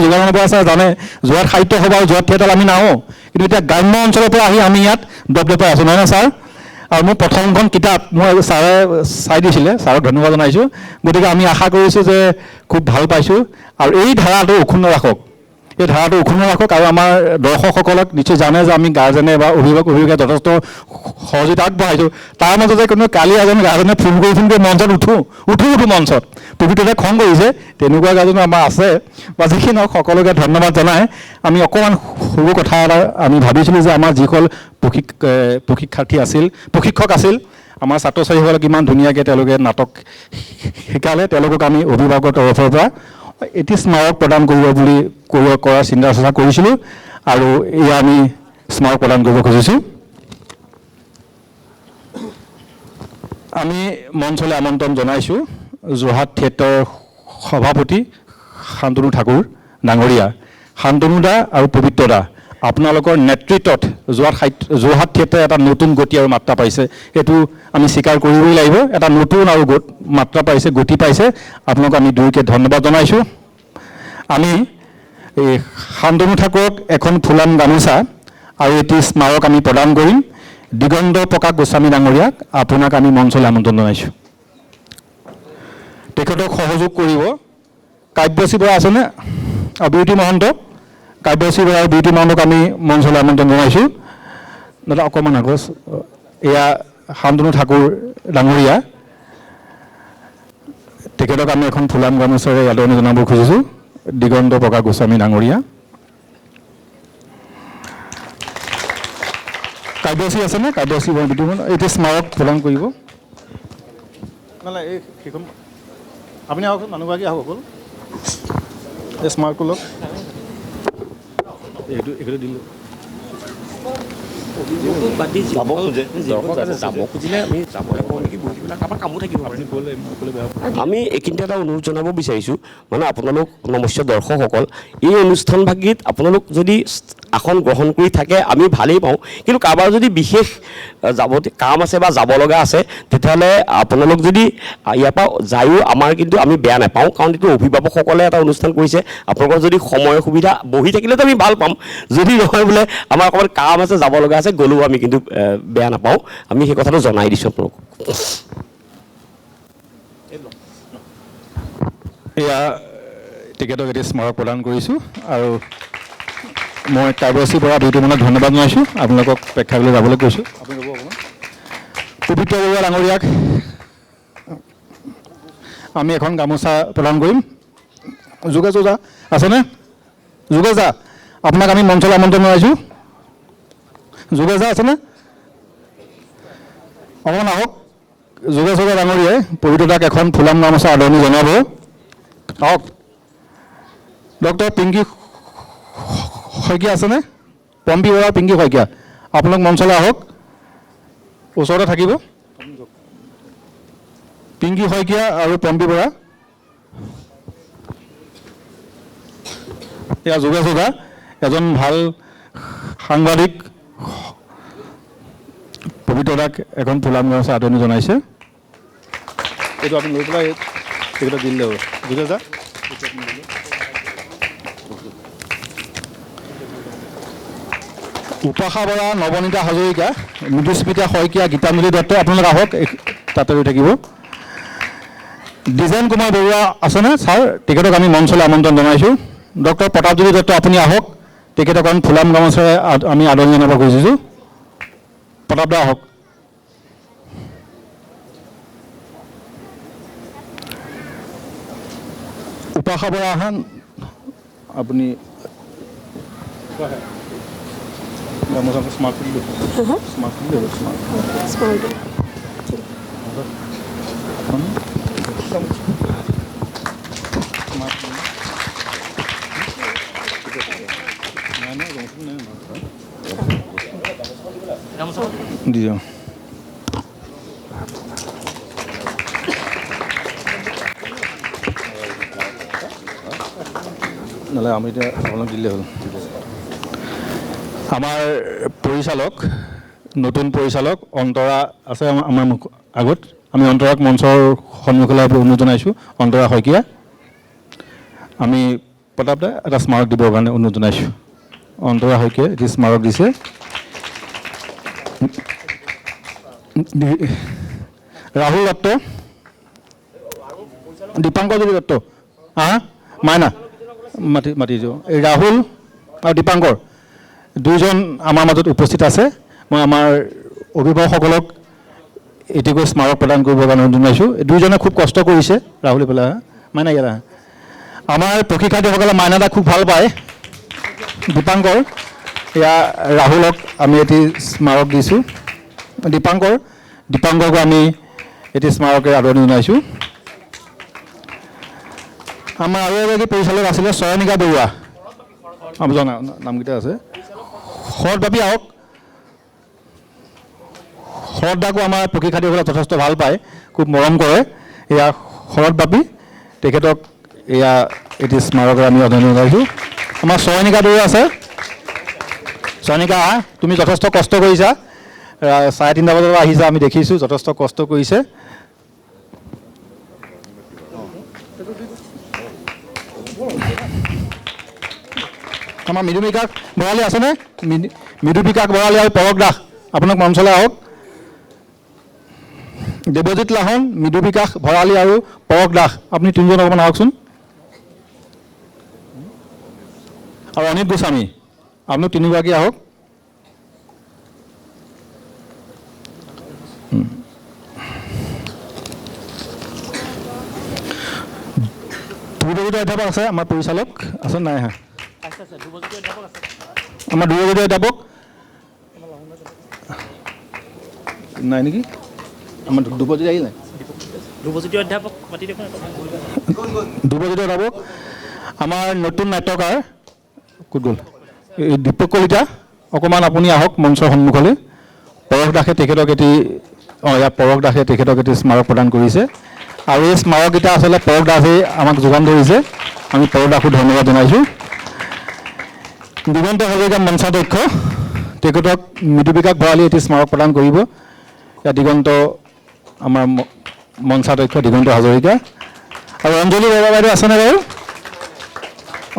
যোগানৰ পৰা আছে জানে যোৰহাট সাহিত্য সভা আৰু যোৰহাট থিয়েটাৰলৈ আমি নাহোঁ কিন্তু এতিয়া গ্ৰাম্য অঞ্চলৰ পৰা আহি আমি ইয়াত দপদপাই আছোঁ নহয় নে ছাৰ আৰু মোৰ প্ৰথমখন কিতাপ মই ছাৰে চাই দিছিলে ছাৰক ধন্যবাদ জনাইছোঁ গতিকে আমি আশা কৰিছোঁ যে খুব ভাল পাইছোঁ আৰু এই ধাৰাটো অক্ষুণ্ণ ৰাখক আৰু আমাৰ দৰ্শকসকলক নিশ্চয় জানে যে আমি গাৰ্জেনে বা অভিভাৱকে যথেষ্ট সহযোগিতা আগবঢ়াইছোঁ তাৰ মাজতে কোনো কালি এজন গাৰ্জেনে ফোন কৰি মঞ্চত উঠো মঞ্চত পবিত্ৰতাই খং কৰিছে তেনেকুৱা গাৰ্জেনো আমাৰ আছে বা যিখিনি নহওক সকলোকে ধন্যবাদ জনাই আমি অকণমান সৰু কথা এটা আমি ভাবিছিলোঁ যে আমাৰ যিসকল প্ৰশিক্ষক আছিল আমাৰ ছাত্ৰ ছাত্ৰীসকলক ইমান ধুনীয়াকৈ তেওঁলোকে নাটক শিকালে তেওঁলোকক আমি অভিভাৱকৰ তৰফৰ পৰা এটি স্মাৰক প্ৰদান কৰিব বুলি কৰাৰ চিন্তা চৰ্চা কৰিছিলোঁ আৰু এয়া আমি স্মাৰক প্ৰদান কৰিব খুজিছোঁ আমি মঞ্চলৈ আমন্ত্ৰণ জনাইছোঁ যোৰহাট থিয়েটাৰৰ সভাপতি শান্তনু ঠাকুৰ ডাঙৰীয়া শান্তনু দা আৰু পবিত্ৰ দা আপোনালোকৰ নেতৃত্বত যোৰহাট থিয়েটাৰ এটা নতুন গতি আৰু মাত্ৰা পাইছে এইটো আমি স্বীকাৰ কৰিবই লাগিব এটা নতুন আৰু মাত্ৰা পাইছে গতি পাইছে আপোনালোকক আমি দুয়োকে ধন্যবাদ জনাইছোঁ আমি এই শান্তনু ঠাকুৰক এখন ফুলাম গামোচা আৰু এটি স্মাৰক আমি প্ৰদান কৰিম দিগন্ত প্ৰকাশ গোস্বামী ডাঙৰীয়াক আপোনাক আমি মঞ্চলৈ আমন্ত্ৰণ জনাইছোঁ তেখেতক সহযোগ কৰিব কাব্যশ্ৰী বৰা আছেনে বিউটি মহন্ত কাব্যশ্ৰী বৰা আৰু বিউটি মহন্তক আমি মঞ্চলৈ আমন্ত্ৰণ জনাইছোঁ দাদা অকণমান আগত এয়া শান্তনু ঠাকুৰ ডাঙৰীয়া তেখেতক আমি এখন ফুলাম গামোচাৰে আদৰণি জনাব খুজিছোঁ দিগন্ত প্ৰকাশ গোস্বামী ডাঙৰীয়া কাব্যশ্ৰী আছেনে কাব্যশ্ৰী বৰা বিউটি মহন্ত এতিয়া স্মাৰক প্ৰদান কৰিব এই সেইখন আপুনি আহকচোন মানুহগৰাকী আহক অকল এই স্মাৰকটো লওক এইটো দিলোঁ আমি এইখিনিতে এটা অনুৰোধ জনাব বিচাৰিছোঁ মানে আপোনালোক নমস্য দৰ্শকসকল এই অনুষ্ঠানভাগিত আপোনালোক যদি আসন গ্ৰহণ কৰি থাকে আমি ভালেই পাওঁ কিন্তু কাৰোবাৰ যদি বিশেষ কাম আছে বা যাব লগা আছে তেতিয়াহ'লে আপোনালোক যদি ইয়াৰ পৰা যায়ো আমাৰ কিন্তু আমি বেয়া নাপাওঁ কাৰণ এইটো অভিভাৱকসকলে এটা অনুষ্ঠান কৰিছে আপোনালোকৰ যদি সময় সুবিধা বহি থাকিলেতো আমি ভাল পাম যদি নহয় বোলে আমাৰ অকণমান কাম আছে যাব লগা আছে গ'লেও আমি কিন্তু বেয়া নাপাওঁ আমি সেই কথাটো জনাই দিছোঁ আপোনালোকক এয়া তেখেতক এতিয়া স্মাৰক প্ৰদান কৰিছোঁ আৰু মই কাব্যশ্ৰী বৰা বিউটি মহন্তক ধন্যবাদ জনাইছোঁ আপোনালোকক প্ৰেক্ষাগৃহলৈ যাবলৈ কৈছোঁ আপুনি ৰ'ব অকণমান পবিত্ৰ বৰুৱা ডাঙৰীয়াক আমি এখন গামোচা প্ৰদান কৰিম যোগেশ ওজা আছেনে যোগেশ দা আপোনাক আমি মঞ্চলৈ আমন্ত্ৰণ জনাইছোঁ যোগেশ দা আছেনে অকণমান আহক যোগেশ ওজা ডাঙৰীয়াই পবিত্ৰ দাক এখন ফুলাম গামোচা আদৰণি জনাব আহক ডক্টৰ পিংকী শইকীয়া আছেনে পম্পী বৰা পিংকী শইকীয়া আপোনালোক মঞ্চলৈ আহক ওচৰতে থাকিব পিংকী শইকীয়া আৰু পম্পী বৰা এয়া যোগেশ ওজা এজন ভাল সাংবাদিক পবিত্ৰ দাক এখন ফুলাম গামোচা আদৰণি জনাইছে এইটো আপুনি লৈ পেলাই তেখেতক দিলে হ'ব যোগেশ দা উপাসা বৰা নৱনীতা হাজৰিকা মৃদুস্মিতা শইকীয়া গীতাঞ্জলি দত্ত আপোনালোক আহক তাতে ৰৈ থাকিব ডিজাইন কুমাৰ বৰুৱা আছেনে ছাৰ তেখেতক আমি মঞ্চলৈ আমন্ত্ৰণ জনাইছোঁ ডক্টৰ প্ৰতাপজ্যোতি দত্ত আপুনি আহক তেখেতক আমি ফুলাম গামোচাৰে আমি আদৰণি জনাব খুজিছোঁ প্ৰতাপ দা আহক উপাসা বৰা আহান আপুনি গামোচা স্মাৰ্ট দি যাওঁ নহ'লে আমি এতিয়া আপোনাক দিলে হ'ল আমাৰ পৰিচালক নতুন পৰিচালক অন্তৰা আছে আমাৰ আগত আমি অন্তৰাক মঞ্চৰ সন্মুখলৈ অনুৰোধ জনাইছোঁ অন্তৰা শইকীয়া আমি প্ৰতাপ দা এটা স্মাৰক দিবৰ কাৰণে অনুৰোধ জনাইছোঁ অন্তৰা শইকীয়াই এটি স্মাৰক দিছে ৰাহুল দত্ত দীপাংকৰজ্যোতি দত্ত মাইনা মাতি দিওঁ এই ৰাহুল আৰু দীপাংকৰ দুইজন আমাৰ মাজত উপস্থিত আছে মই আমাৰ অভিভাৱকসকলক এটিকৈ স্মাৰক প্ৰদান কৰিবৰ কাৰণে অনুৰোধ জনাইছোঁ দুইজনে খুব কষ্ট কৰিছে ৰাহুল পেলাই মাইনা ইয়াত আমাৰ প্ৰশিক্ষাৰ্থীসকলে মাইনা দাক খুব ভাল পায় দীপাংকৰ এয়া ৰাহুলক আমি এটি স্মাৰক দিছোঁ দীপাংকৰকো আমি এটি স্মাৰকে আদৰণি জনাইছোঁ আমাৰ আৰু এগৰাকী পৰিচালক আছিলে চয়নিকা বৰুৱা জনা নামকেইটা আছে শৰৎ বাপী আহক শৰৎ দাকো আমাৰ প্ৰশিক্ষাৰ্থীসকলে যথেষ্ট ভাল পায় খুব মৰম কৰে এয়া শৰৎ বাপী তেখেতক এয়া এটি স্মাৰকে আমি আদৰণি জনাইছোঁ আমাৰ চয়নিকা বৰুৱা আছে চয়নিকা তুমি যথেষ্ট কষ্ট কৰিছা 3:30 বজাৰ আহিছা আমি দেখিছোঁ যথেষ্ট কষ্ট কৰিছে আমাৰ মৃদু বিকাশ বৰালী আছেনে মৃদু বিকাশ বৰালী আৰু পৰক দাস আপোনাক মঞ্চলৈ আহক দেৱজিৎ লাহন, মৃদু বিকাশ ভৰালী আৰু পৰশ দাস। আপুনি তিনিজন অকণমান আহকচোন। আৰু অনিত গোস্বামী, আপুনি তিনিগৰাকী আহক। ধ্ৰুৱজ্যোতি অধ্যাপক আছে, আমাৰ পৰিচালক আছে নাই? আহা আমাৰ ধ্ৰুৱজ্যোতি অধ্যাপক নাই নেকি? আমাৰ ধ্ৰুৱজ্যোতি আহিল নাই? ধ্ৰুৱজ্যোতি অধ্যাপক মাতি দেখোন। ধ্ৰুৱজ্যোতি অধ্যাপক, আমাৰ নতুন নাট্যকাৰ ক'ত গ'ল? এই দীপক কলিতা, অকণমান আপুনি আহক মঞ্চৰ সন্মুখলৈ। পৰশ দাসে তেখেতক এটি ইয়াত পৰশ দাসে তেখেতক এটি স্মাৰক প্ৰদান কৰিছে আৰু এই স্মাৰককেইটা আচলতে পৰশ দাসেই আমাক যোগান ধৰিছে। আমি পৰশ দাসক ধন্যবাদ জনাইছোঁ। দিগন্ত হাজৰিকা মঞ্চাধ্যক্ষ, তেখেতক মৃদু বিকাশ ভৰালী এটি স্মাৰক প্ৰদান কৰিব। ইয়াত দিগন্ত আমাৰ মঞ্চাধ্যক্ষ দিগন্ত হাজৰিকা। আৰু অঞ্জলি বৰুৱা বাইদেউ আছেনে বাৰু?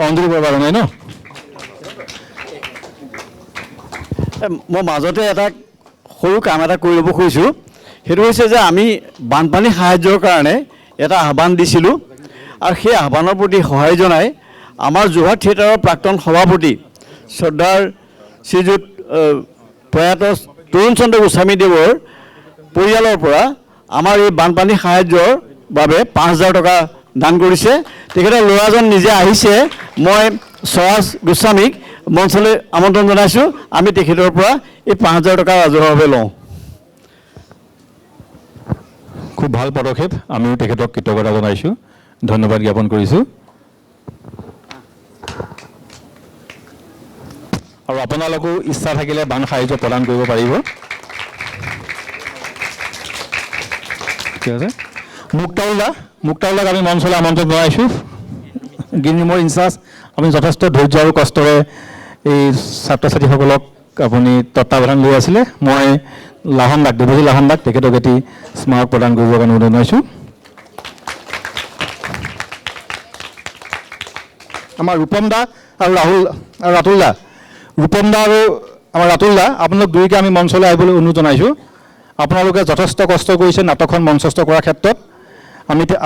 অঞ্জলি বৰুৱা বাইদেউ নাই ন? মই মাজতে এটা সৰু কাম এটা কৰি ল'ব খুজিছোঁ। সেইটো হৈছে যে আমি বানপানী সাহায্যৰ কাৰণে এটা আহ্বান দিছিলোঁ আৰু সেই আহ্বানৰ প্ৰতি সহায় জনাই আমাৰ যোৰহাট থিয়েটাৰৰ প্ৰাক্তন সভাপতি শ্ৰদ্ধাৰ শ্ৰীযুত প্ৰয়াত তৰুণ চন্দ্ৰ গোস্বামীদেৱৰ পৰিয়ালৰ পৰা আমাৰ এই বানপানী সাহায্যৰ বাবে 5,000 টকা দান কৰিছে। তেখেতৰ ল'ৰাজন নিজে আহিছে। মই স্বৰাজ গোস্বামীক মঞ্চলৈ আমন্ত্ৰণ জনাইছোঁ। আমি তেখেতৰ পৰা এই 5,000 টকা ৰাজহুৱাভাৱে লওঁ। খুব ভাল পদক্ষেপ, আমিও তেখেতক কৃতজ্ঞতা জনাইছোঁ, ধন্যবাদ জ্ঞাপন কৰিছোঁ। আৰু আপোনালোকেও ইচ্ছা থাকিলে বান সাহায্য প্ৰদান কৰিব পাৰিব। ঠিক আছে। মুক্তাউল্লাক আমি মঞ্চলৈ আমন্ত্ৰণ জনাইছোঁ। গ্ৰীণ ৰুমৰ ইনচাৰ্জ, আপুনি যথেষ্ট ধৈৰ্য আৰু কষ্টৰে এই ছাত্ৰ ছাত্ৰীসকলক আপুনি তত্বাৱধান লৈ আছিলে। মই লাহন দাক, দেৱজিৎ লাহন দাক, তেখেতক এটি স্মাৰক প্ৰদান কৰিবৰ কাৰণে অনুৰোধ জনাইছোঁ। আমাৰ ৰূপম দা আৰু ৰাতুল দা, ৰূপম দা আৰু আমাৰ ৰাতুল দা, আপোনালোক দুয়োকে আমি মঞ্চলৈ আহিবলৈ অনুৰোধ জনাইছোঁ। আপোনালোকে যথেষ্ট কষ্ট কৰিছে নাটকখন মঞ্চস্থ কৰাৰ ক্ষেত্ৰত।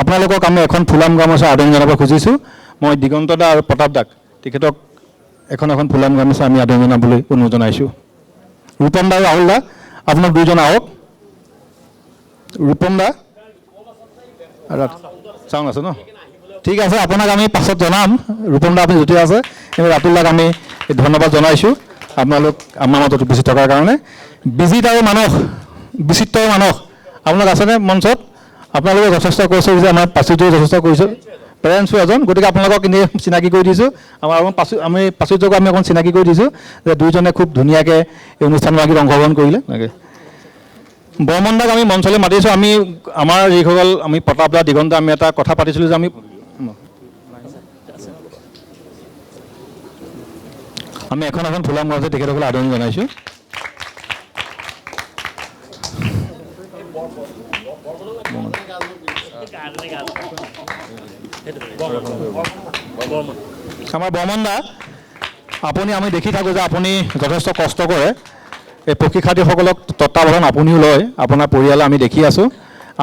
আপোনালোকক আমি এখন ফুলাম গামোচা আদৰণি জনাব খুজিছোঁ। মই দিগন্ত দা আৰু প্ৰতাপ দাক, তেখেতক এখন ফুলাম গামোচা আমি আদৰণি জনাবলৈ অনুৰোধ জনাইছোঁ। ৰূপম দা আৰু ৰাহুল দা, আপোনাক দুইজন আহক। ৰূপম দা চাউন আছে ন? ঠিক আছে, আপোনাক আমি পাছত জনাম। ৰূপম দা আপুনি য'তে আছে। ৰাতুল দাক আমি ধন্যবাদ জনাইছোঁ আপোনালোক আমাৰ মাজত উপস্থিত থকাৰ কাৰণে। বিচিত্ৰ মানস আপোনালোক আছেনে মঞ্চত? আপোনালোকে যথেষ্ট কৈছে যে আমাৰ প্ৰাচুৰ্যও যথেষ্ট কৰিছোঁ, পেৰেণ্টছো এজন। গতিকে আপোনালোকক এনেই চিনাকি কৰি দিছোঁ। আমি প্ৰাচুৰ্যক আমি অকণ চিনাকি কৰি দিছোঁ যে দুইজনে খুব ধুনীয়াকৈ এই অনুষ্ঠানভাগিত অংশগ্ৰহণ কৰিলে। বৰ্মন দাক আমি মঞ্চলৈ মাতিছোঁ। আমাৰ যিসকল আমি প্ৰতাপ দা, দিগন্ত, আমি এটা কথা পাতিছিলোঁ যে আমি এখন ফুলাম গামোচা তেখেতসকলে আদৰণি জনাইছোঁ। আমাৰ বৰ্মন দা, আমি দেখি থাকোঁ যে আপুনি যথেষ্ট কষ্ট কৰে। এই প্ৰশিক্ষাৰ্থীসকলক তত্বাৱধান আপুনিও লয়, আপোনাৰ পৰিয়ালে আমি দেখি আছোঁ।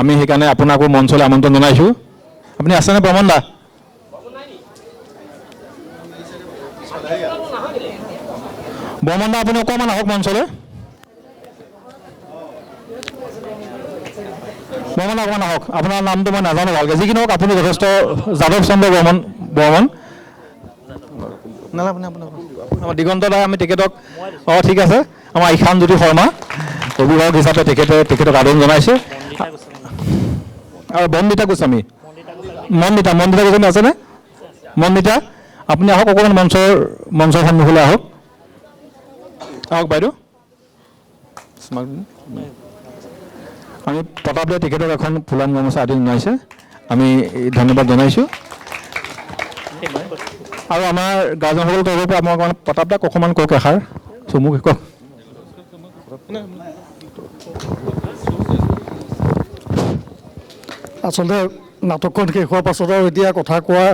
আমি সেইকাৰণে আপোনাকো মঞ্চলৈ আমন্ত্ৰণ জনাইছোঁ। আপুনি আছেনে বৰ্মন দা? বৰ্মন দা, আপুনি অকণমান আহক মঞ্চলৈ। বৰ্মন দা অকণমান আহক। আপোনাৰ নামটো মই নাজানো ভালকৈ, যি কি নহওক আপুনি যথেষ্ট যাদৱ চন্দ্ৰ বৰ্মন। আমাৰ দিগন্ত দা, আমি তেখেতক ঠিক আছে। আমাৰ ঈশানজ্যোতি শৰ্মা অভিভাৱক হিচাপে তেখেতক আদৰণি জনাইছে। আৰু বন্দিতা গোস্বামী, মন্দিতা গোস্বামী আছেনে? মন্দিতা, আপুনি আহক অকণমান মঞ্চৰ সন্মুখলৈ আহক বাইদেউ। আমি প্ৰতাপ দাই তেখেতক এখন ফুলাম গামোচা আদি জনাইছে, আমি ধন্যবাদ জনাইছোঁ। আৰু আমাৰ গাৰ্জেনসকলৰ তৰফৰ পৰা আমাৰ প্ৰতাপ দাক অকণমান কওক এষাৰ, চমুক কওক। আচলতে নাটকখন শেষ হোৱাৰ পাছত আৰু এতিয়া কথা কোৱাৰ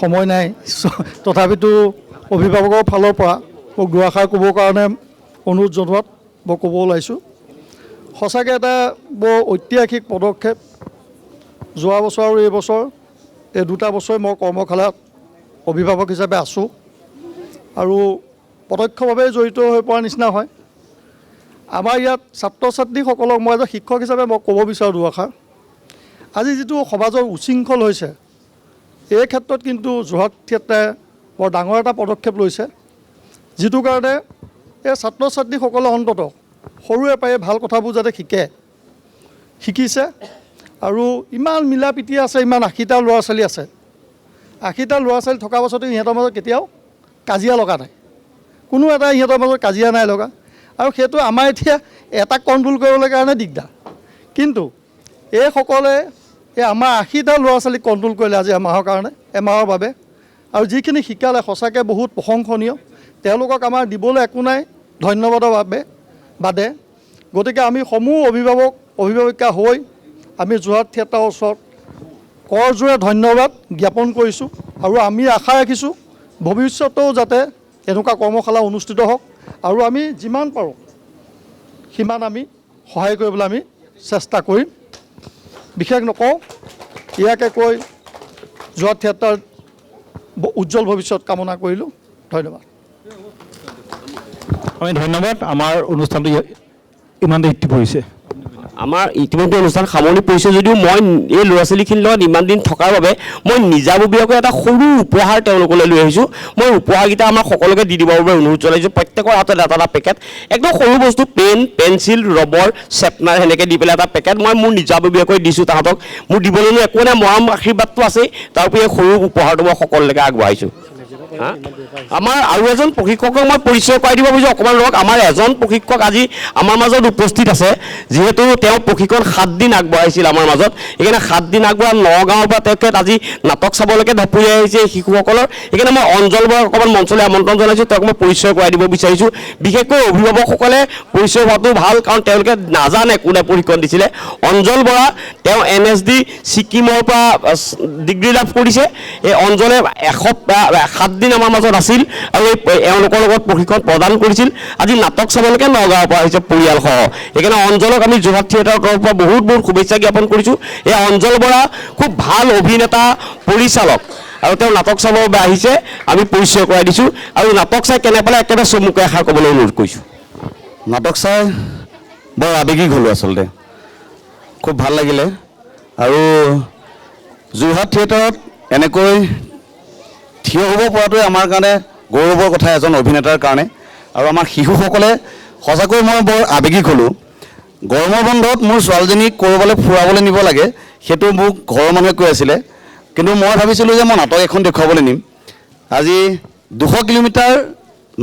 সময় নাই। তথাপিতো অভিভাৱকৰ ফালৰ পৰা মোক দুআষাৰ ক'বৰ কাৰণে অনুৰোধ জনোৱাত মই ক'ব ওলাইছোঁ। সঁচাকৈ এটা বৰ ঐতিহাসিক পদক্ষেপ। যোৱা বছৰ আৰু এই বছৰ এই দুটা বছৰে মই কৰ্মশালাত অভিভাৱক হিচাপে আছোঁ আৰু প্ৰত্যক্ষভাৱে জড়িত হৈ পৰা নিচিনা হয়। আমাৰ ইয়াত ছাত্ৰ ছাত্ৰীসকলক মই এজন শিক্ষক হিচাপে মই ক'ব বিচাৰোঁ দুআষাৰ। আজি যিটো সমাজৰ উশৃংখল হৈছে, এই ক্ষেত্ৰত কিন্তু যোৰহাট থিয়েটাৰে বৰ ডাঙৰ এটা পদক্ষেপ লৈছে, যিটো কাৰণে এই ছাত্ৰ ছাত্ৰীসকলে অন্ততঃ সৰুৰে পৰাই ভাল কথাবোৰ যাতে শিকিছে। আৰু ইমান মিলা প্ৰীতি আছে, ইমান 80টা ল'ৰা ছোৱালী আছে। 80টা ল'ৰা ছোৱালী থকা পাছতো ইহঁতৰ মাজত কেতিয়াও কাজিয়া লগা নাই, কোনো এটা ইহঁতৰ মাজত কাজিয়া নাই লগা। আৰু সেইটো আমাৰ এতিয়া এটাক কণ্ট্ৰল কৰিবলৈ কাৰণে দিগদাৰ, কিন্তু এইসকলে এই আমাৰ 80টা ল'ৰা ছোৱালীক কণ্ট্ৰল কৰিলে আজি এমাহৰ বাবে। আৰু যিখিনি শিকালে সঁচাকৈ বহুত প্ৰশংসনীয়। তেওঁলোকক আমাৰ দিবলৈ একো নাই ধন্যবাদৰ বাদে। গতিকে আমি সমূহ অভিভাৱিকা হৈ আমি যোৰহাট থিয়েটাৰৰ ওচৰত কৰজোৰে ধন্যবাদ জ্ঞাপন কৰিছোঁ। আৰু আমি আশা ৰাখিছোঁ ভৱিষ্যতেও যাতে এনেকুৱা কৰ্মশালা অনুষ্ঠিত হওক, আৰু আমি যিমান পাৰোঁ সিমান আমি সহায় কৰিবলৈ আমি চেষ্টা কৰিম। বিশেষ নকওঁ, ইয়াকে কৈ যোৰহাট থিয়েটাৰ উজ্জ্বল ভৱিষ্যত কামনা কৰিলোঁ। ধন্যবাদ। আমি ধন্যবাদ। আমাৰ অনুষ্ঠানটো ইমানতে ইতি পৰিছে। আমাৰ ইতিমধ্যে অনুষ্ঠান সামৰণি পৰিছে যদিও মই এই ল'ৰা ছোৱালীখিনিৰ লগত ইমান দিন থকাৰ বাবে মই নিজাববীয়াকৈ এটা সৰু উপহাৰ তেওঁলোকলৈ লৈ আহিছোঁ। মই উপহাৰকেইটা আমাৰ সকলোকে দি দিবৰ বাবে অনুৰোধ জনাইছোঁ। প্ৰত্যেকৰ হাতত এটা এটা পেকেট, একদম সৰু বস্তু, পেন, পেঞ্চিল, ৰবৰ, শ্বেপনাৰ সেনেকৈ দি পেলাই এটা পেকেট মই মোৰ নিজাববীয়াকৈ দিছোঁ তাহাঁতক। মোৰ দিবলৈনো একো নাই, মৰম আশীৰ্বাদটো আছেই, তাৰ উপৰি এই সৰু উপহাৰটো মই সকলোলৈকে আগবঢ়াইছোঁ। আমাৰ আৰু এজন প্ৰশিক্ষকক মই পৰিচয় কৰাই দিব বিচাৰোঁ অকণমান ৰওক। আমাৰ এজন প্ৰশিক্ষক আজি আমাৰ মাজত উপস্থিত আছে, যিহেতু তেওঁ প্ৰশিক্ষণ 7 দিন আগবঢ়াইছিল আমাৰ মাজত। সেইকাৰণে 7 দিন আগবঢ়া নগাঁৱৰ পৰা তেখেত আজি নাটক চাবলৈকে ঢাপলি আহিছে শিশুসকলৰ। সেইকাৰণে মই অঞ্জল বৰাক অকণমান মঞ্চলৈ আমন্ত্ৰণ জনাইছোঁ, তেওঁক মই পৰিচয় কৰাই দিব বিচাৰিছোঁ। বিশেষকৈ অভিভাৱকসকলে পৰিচয় হোৱাটো ভাল, কাৰণ তেওঁলোকে নাজানে কোনে প্ৰশিক্ষণ দিছিলে। অঞ্জল বৰা, তেওঁ NSD ছিকিমৰ পৰা ডিগ্ৰী লাভ কৰিছে। এই অঞ্জলে 7 দিন আমাৰ মাজত আছিল আৰু এওঁলোকৰ লগত প্ৰশিক্ষণ প্ৰদান কৰিছিল। আজি নাটক চাবলৈকে নগাঁৱৰ পৰা আহিছে পৰিয়ালসহ। সেইকাৰণে অঞ্জলক আমি যোৰহাট থিয়েটাৰৰ তৰফৰ পৰা বহুত বহুত শুভেচ্ছা জ্ঞাপন কৰিছোঁ। এই অঞ্জল বৰা খুব ভাল অভিনেতা, পৰিচালক, আৰু তেওঁ নাটক চাবৰ বাবে আহিছে। আমি পৰিচয় কৰাই দিছোঁ আৰু নাটক চাই কেনে পালে একেবাৰে চমুকৈ এষাৰ ক'বলৈ অনুৰোধ কৰিছোঁ। নাটক চাই বৰ আৱেগিক হ'লোঁ আচলতে, খুব ভাল লাগিলে। আৰু যোৰহাট থিয়েটাৰত এনেকৈ থিয় হ'ব পৰাটোৱে আমাৰ কাৰণে গৌৰৱৰ কথা এজন অভিনেতাৰ কাৰণে। আৰু আমাৰ শিশুসকলে সঁচাকৈ মই বৰ আৱেগিক হ'লোঁ। গৰমৰ বন্ধত মোৰ ছোৱালীজনীক ক'ৰবালৈ ফুৰাবলৈ নিব লাগে, সেইটো মোক ঘৰৰ মানুহে কৈ আছিলে, কিন্তু মই ভাবিছিলোঁ যে মই নাটক এখন দেখুৱাবলৈ নিম। আজি 200 কিলোমিটাৰ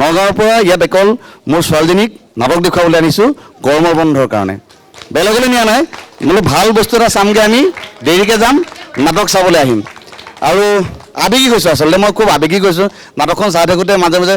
নগাঁৱৰ পৰা ইয়াত অকল মোৰ ছোৱালীজনীক নাটক দেখুৱাবলৈ আনিছোঁ গৰমৰ বন্ধৰ কাৰণে। বেলেগলৈ নিয়া নাই, বোলো ভাল বস্তু এটা চামগৈ, আমি দেৰিকৈ যাম, নাটক চাবলৈ আহিম। আৰু আৱেগিক হৈছোঁ আচলতে, মই খুব আৱেগিক হৈছোঁ। নাটকখন চাই থাকোঁতে মাজে মাজে